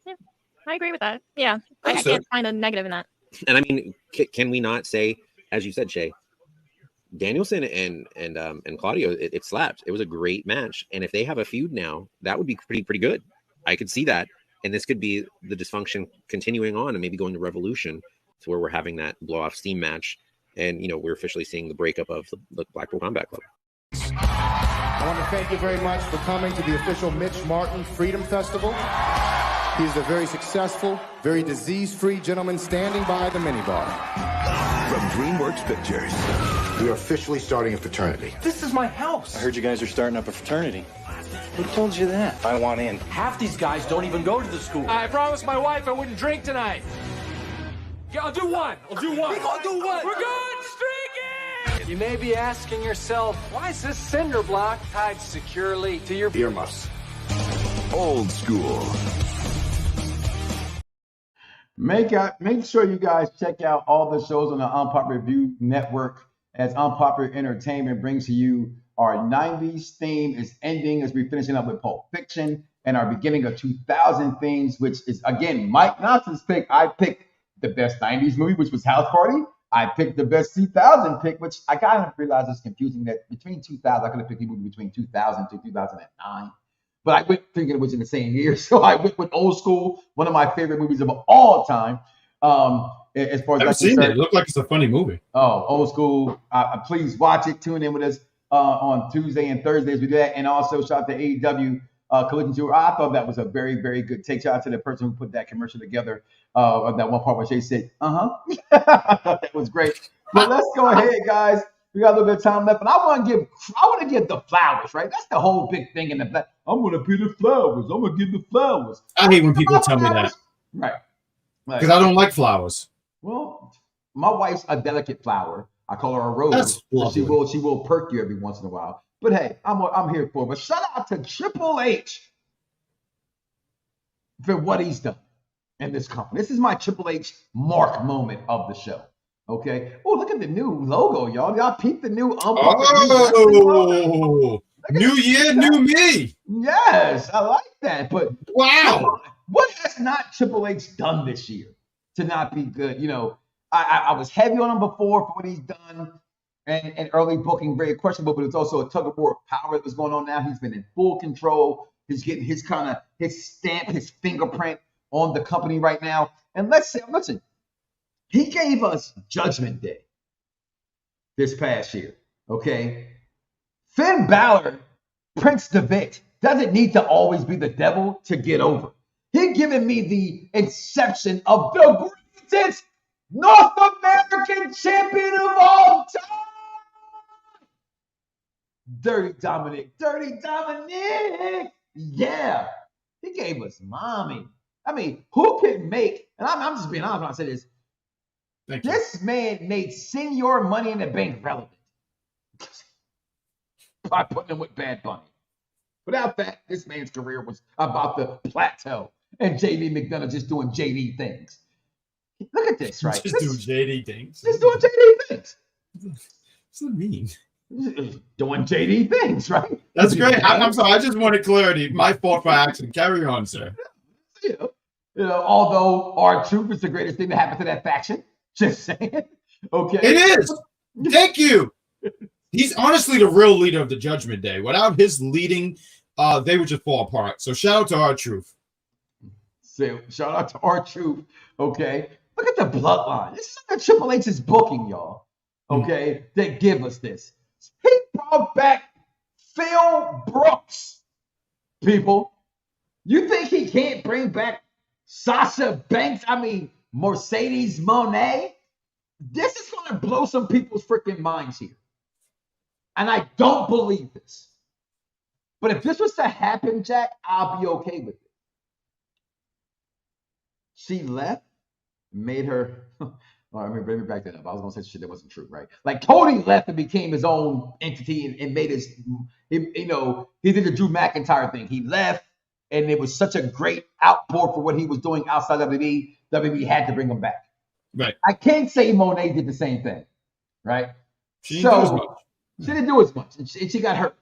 Yeah, I agree with that. Yeah, I can't find a negative in that. And I mean, can we not say, as you said, Shay, Danielson and Claudio, it slapped. It was a great match. And if they have a feud now, that would be pretty good. I could see that. And this could be the dysfunction continuing on and maybe going to Revolution to where we're having that blow off steam match. And, you know, we're officially seeing the breakup of the Blackpool Combat Club. I want to thank you very much for coming to the official Mitch Martin Freedom Festival. He's a very successful, very disease-free gentleman standing by the minibar. From DreamWorks Pictures. We are officially starting a fraternity. This is my house. I heard you guys are starting up a fraternity. Who told you that? I want in. Half these guys don't even go to the school. I promised my wife I wouldn't drink tonight. Yeah, I'll do one. We're going streaking! You may be asking yourself, why is this cinder block tied securely to your earmuffs? Old school. Make sure you guys check out all the shows on the Unpopular Review Network as Unpopular Entertainment brings to you our 90s theme is ending as we're finishing up with Pulp Fiction and our beginning of 2000 themes, which is, again, Mike Knoxx's pick. I picked the best 90s movie, which was House Party. I picked the best 2000 pick, which I kind of realized is confusing that between 2000, I could have picked a movie between 2000 to 2009. But I went thinking it was in the same year. So I went with Old School, one of my favorite movies of all time. As far as I've seen it. It looked like it's a funny movie. Oh, Old School. Please watch it. Tune in with us on Tuesday and Thursdays. We do that. And also shout out to AEW Collision Tour. I thought that was a very, very good take. Shout out to the person who put that commercial together of that one part where Shay said, I thought that was great. But let's go ahead, guys. We got a little bit of time left, and I want to give the flowers, right? That's the whole big thing in the black. I'm gonna give the flowers. I'm gonna give the flowers. I hate when people tell me that. Right. Because I don't like flowers. Well, my wife's a delicate flower. I call her a rose. That's lovely. She will perk you every once in a while. But hey, I'm here for it. But shout out to Triple H for what he's done in this company. This is my Triple H mark moment of the show. Okay. Oh, look at the new logo, y'all. Y'all peep the new new year, new me. Yes, I like that. But wow, what has not Triple H done this year to not be good? You know, I was heavy on him before for what he's done, and early booking very questionable. But it's also a tug of war of power that was going on now. He's been in full control. He's getting his stamp, his fingerprint on the company right now. And listen. He gave us Judgment Day this past year, okay? Finn Balor, Prince Devitt, doesn't need to always be the devil to get over. He given me the inception of the greatest North American champion of all time. Dirty Dominic. Yeah. He gave us mommy. I mean, who can make, and I'm just being honest when I say this, this man made Senior Money in the Bank relevant by putting him with Bad Bunny. Without that, this man's career was about to plateau, and JD McDonough just doing JD things. Look at this, right? Just doing JD things. Just doing JD things. What's that mean? Doing JD things, right? That's great. I'm sorry. I just wanted clarity. My fault for accident. Carry on, sir. You know, although R-Truth is the greatest thing to happen to that faction. Just saying. Okay. It is. Thank you. He's honestly the real leader of the Judgment Day. Without his leading, they would just fall apart. So shout out to R-Truth. So shout out to R-Truth. Okay. Look at the bloodline. This is the Triple H's booking, y'all. Okay. They give us this. He brought back Phil Brooks. People. You think he can't bring back Sasha Banks? I mean, Mercedes Moné. This is going to blow some people's freaking minds here. And I don't believe this. But if this was to happen, Jack, I'll be okay with it. She left, made her. All right, let me back that up. I was going to say shit that wasn't true, right? Like Cody left and became his own entity and made his, he did the Drew McIntyre thing. He left, and it was such a great outpour for what he was doing outside of WWE. WWE had to bring him back. Right. I can't say Monet did the same thing, right? She didn't do as much. She didn't do as much, and she got hurt.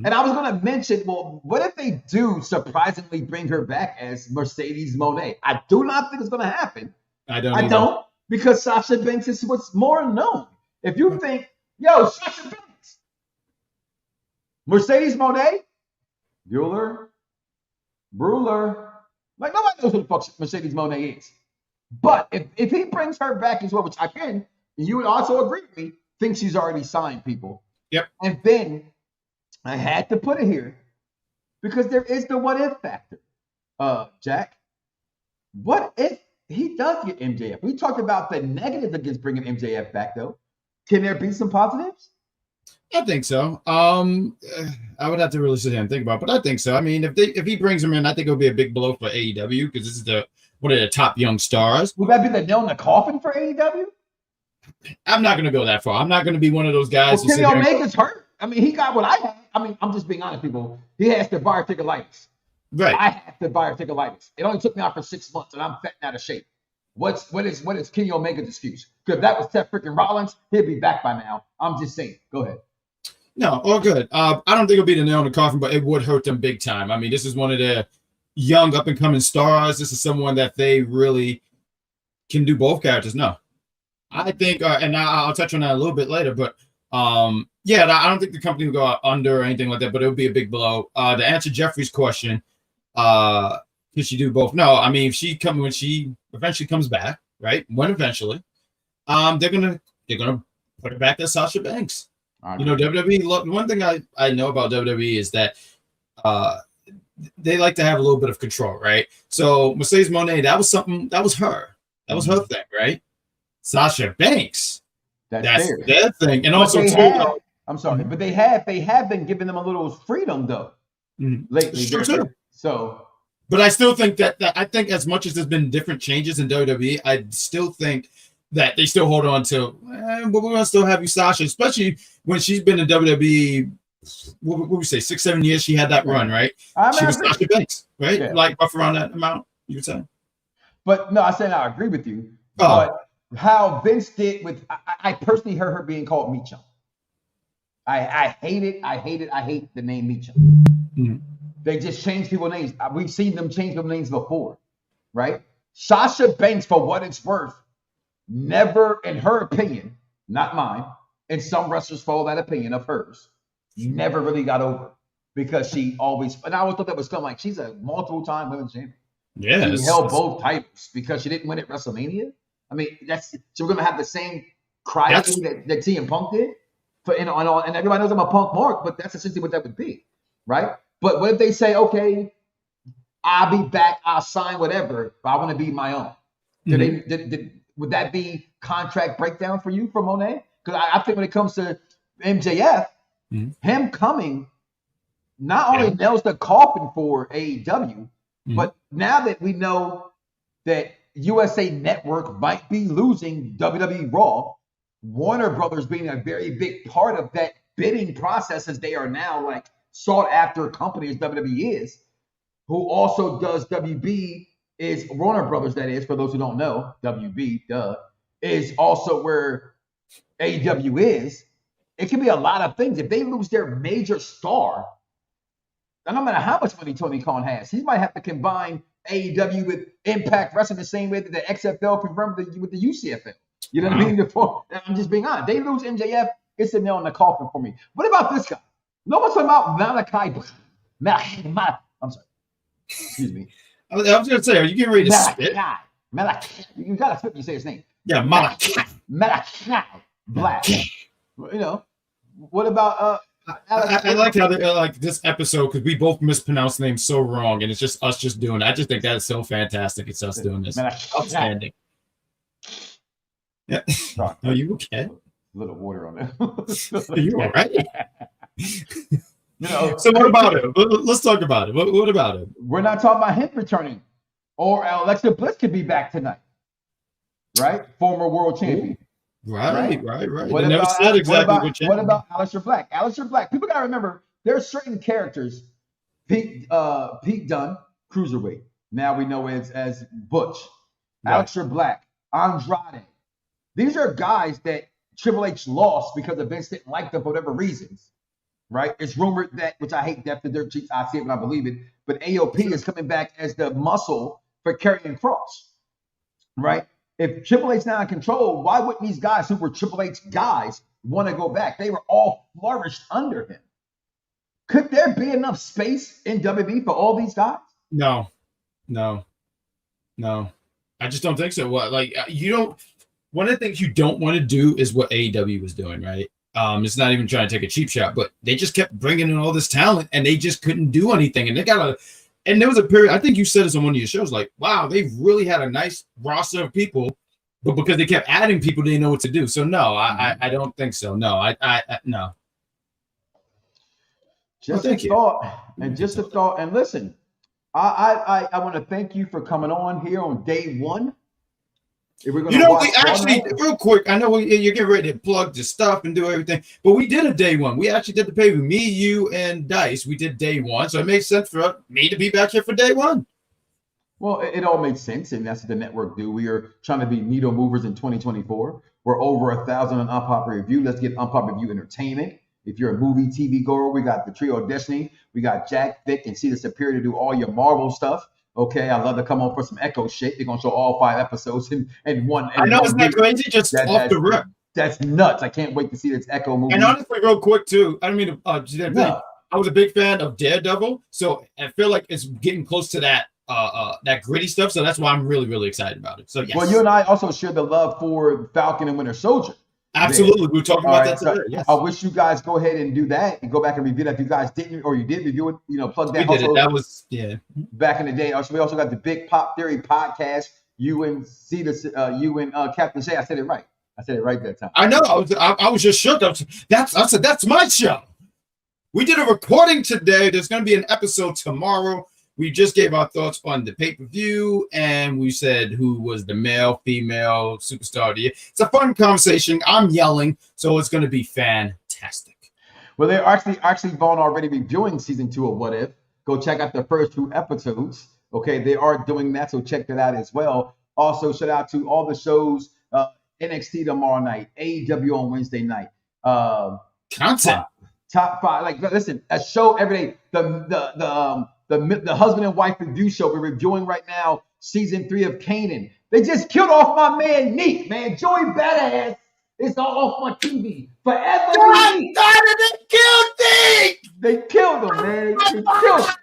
And I was going to mention, well, what if they do surprisingly bring her back as Mercedes Moné? I do not think it's going to happen. I don't, because Sasha Banks is what's more known. If you think, yo, Sasha Banks, Mercedes Moné, Bueller, like nobody knows who the fuck Mercedes Moné is. But if he brings her back as well, which I can, and you would also agree with me, think she's already signed people. Yep. And then I had to put it here because there is the what if factor. Jack, what if he does get MJF? We talked about the negatives against bringing MJF back, though. Can there be some positives? I think so. I would have to really sit here and think about it, but I think so. I mean, if he brings him in, I think it'll be a big blow for AEW because this is one of the top young stars. Would that be the nail in the coffin for AEW? I'm not going to go that far. I'm not going to be one of those guys. Kenny Omega's hurt. I mean, he got what I had. I mean, I'm just being honest, people. He has diverticulitis. Right. I have diverticulitis. It only took me out for 6 months, and I'm fat and out of shape. What is Kenny Omega's excuse? Because if that was Seth freaking Rollins, he'd be back by now. I'm just saying. Go ahead. No, all good. I don't think it'll be the nail in the coffin, but it would hurt them big time. I mean, this is one of their young up-and-coming stars. This is someone that they really can do both characters. No. I think, and I'll touch on that a little bit later, but yeah, I don't think the company will go under or anything like that, but it would be a big blow. To answer Jeffrey's question, can she do both? No, I mean, when she eventually comes back, right? When eventually, they're gonna put her back as Sasha Banks. You know, WWE. One thing I know about WWE is that they like to have a little bit of control, right? So Mercedes Moné, that was something that was her thing, right? Sasha Banks, that's their thing, and also too. I'm sorry, but they have been giving them a little freedom though lately. Sure. So, but I still think that I think as much as there's been different changes in WWE, I still think that they still hold on to. But we're gonna still have you, Sasha, especially when she's been in WWE. What would we say 6-7 years? She had that run, right? She was Sasha Banks, right? Yeah. Like rough around that amount. You would say. But no, I said I agree with you. But how Vince did with, I personally heard her being called Meechum. I hate it. I hate the name Meechum. Mm-hmm. They just change people's names. We've seen them change people's names before, right? Sasha Banks, for what it's worth, never, in her opinion, not mine, and some wrestlers follow that opinion of hers, never really got over because she always, and I always thought that was something like she's a multiple-time women's champion. Yeah, she held both titles because she didn't win at WrestleMania. I mean, so we're gonna have the same cry thing that CM Punk did, and everybody knows I'm a Punk mark, but that's essentially what that would be, right? But what if they say, okay, I'll be back, I'll sign whatever, but I want to be my own? Would that be contract breakdown for you for Monet? Because I think when it comes to MJF, him coming not only nails the coffin for AEW, but now that we know that USA Network might be losing WWE Raw, Warner Brothers being a very big part of that bidding process, as they are now like sought after company as WWE is, who also does WB is Warner Brothers, that is, for those who don't know, WB, is also where AEW is. It can be a lot of things. If they lose their major star, and no matter how much money Tony Khan has, he might have to combine AEW with Impact Wrestling the same way that the XFL confirmed with the UCFL. You know what I mean? I'm just being honest. They lose MJF, it's a nail in the coffin for me. What about this guy? No one's talking about Malachi. I'm sorry. Excuse me. I was going to say, are you getting ready to spit? Malachi. You got to spit when you say his name. Yeah, Malachi. Malachi Black. You know, what about I like how they like this episode because we both mispronounce names so wrong, and it's just us just doing it. I just think that is so fantastic. It's us doing this. Outstanding. Yeah. Are you okay? A little water on there. Are you all right? So what about it? Let's talk about it. What about it? We're not talking about him returning, or Alexa Bliss could be back tonight, right? Former world champion. Right. What they never said exactly what about Aleister Black? Aleister Black. People gotta remember there are certain characters. Pete Dunne, cruiserweight. Now we know as Butch. Right. Aleister Black, Andrade. These are guys that Triple H lost because the Vince didn't like them for whatever reasons, right? It's rumored that, which I hate death to dirt cheeks, I see it when I believe it, but AOP is coming back as the muscle for Karrion Kross, right? If Triple H now in control, why wouldn't these guys who were Triple H guys want to go back? They were all flourished under him. Could there be enough space in WWE for all these guys? No. I just don't think so. What, like, you don't. One of the things you don't want to do is what AEW was doing, right? It's not even trying to take a cheap shot, but they just kept bringing in all this talent, and they just couldn't do anything. And they got and there was a period. I think you said this on one of your shows, like, wow, they've really had a nice roster of people, but because they kept adding people, they didn't know what to do. So no, I don't think so. No, I no. Just a thought, and listen. I want to thank you for coming on here on day one. If we're gonna we actually, real quick, I know you're getting ready to plug the stuff and do everything, but we did a day one. We actually did the pay-per-view. Me, you, and Dice. We did day one, so it makes sense for me to be back here for day one. Well, it all makes sense, and that's what the network do. We are trying to be needle movers in 2024. We're over 1,000 on Unpopular Review. Let's get Unpopular Review entertainment. If you're a movie, TV goer, we got the Trio of Destiny. We got Jack, Vic, and See the Superior to do all your Marvel stuff. Okay, I love to come on for some Echo shit. They're going to show all 5 episodes in one. I know, isn't that crazy? Just off the rip. That's nuts. I can't wait to see this Echo movie. And honestly, real quick, too, I don't mean to do that thing. I was a big fan of Daredevil, so I feel like it's getting close to that gritty stuff, so that's why I'm really, really excited about it. So, yes. Well, you and I also share the love for Falcon and Winter Soldier. Absolutely. We were talking about that today. Yes. I wish you guys go ahead and do that and go back and review that if you guys didn't, or you did review it, plug that. We did it. That was, back in the day. Also, we also got the Big Pop Theory podcast. You and Captain Shay. I said it right. That time. I know. I was just shook. I said, that's my show. We did a recording today. There's going to be an episode tomorrow. We just gave our thoughts on the pay-per-view, and we said who was the male, female superstar of the year. It's a fun conversation. I'm yelling, so it's going to be fantastic. Well, they're actually Vaughn already reviewing season 2 of What If. Go check out the first 2 episodes. Okay, they are doing that, so check that out as well. Also, shout out to all the shows, NXT tomorrow night, AEW on Wednesday night. Content. Top 5. Like, listen, a show every day. The husband and wife review show we're reviewing right now, season 3 of Kanan. They just killed off my man Neek, man. Joey Badass is off my TV forever. They killed him, man. They killed him.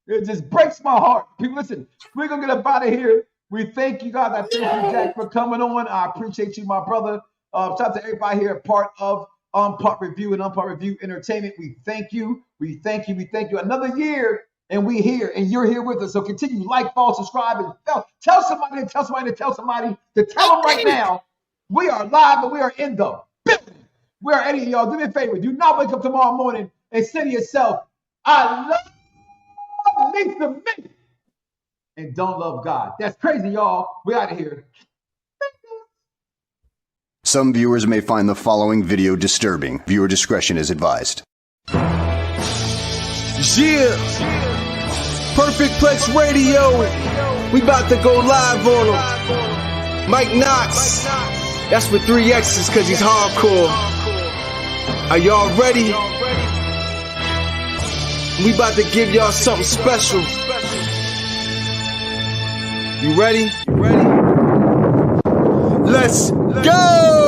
It just breaks my heart. People, listen, we're gonna get up out of here. We thank you guys. I thank you, Jack, for coming on. I appreciate you, my brother. Shout out to everybody here, part of Unpop Review and Unpop Review Entertainment. We thank you. We thank you. We thank you. Another year. And we're here, and you're here with us. So continue, like, follow, subscribe, and tell somebody to tell somebody to tell somebody to tell them right now. We are live, and we are in the building. We are Eddie, y'all. Do me a favor. Do not wake up tomorrow morning and say to yourself, I love me some me, and don't love God. That's crazy, y'all. We out of here. Some viewers may find the following video disturbing. Viewer discretion is advised. Yeah. Perfect Plex Radio. We about to go live on him. Mike Knoxxx. That's with 3 X's because he's hardcore. Are y'all ready? We about to give y'all something special. You ready? Let's go!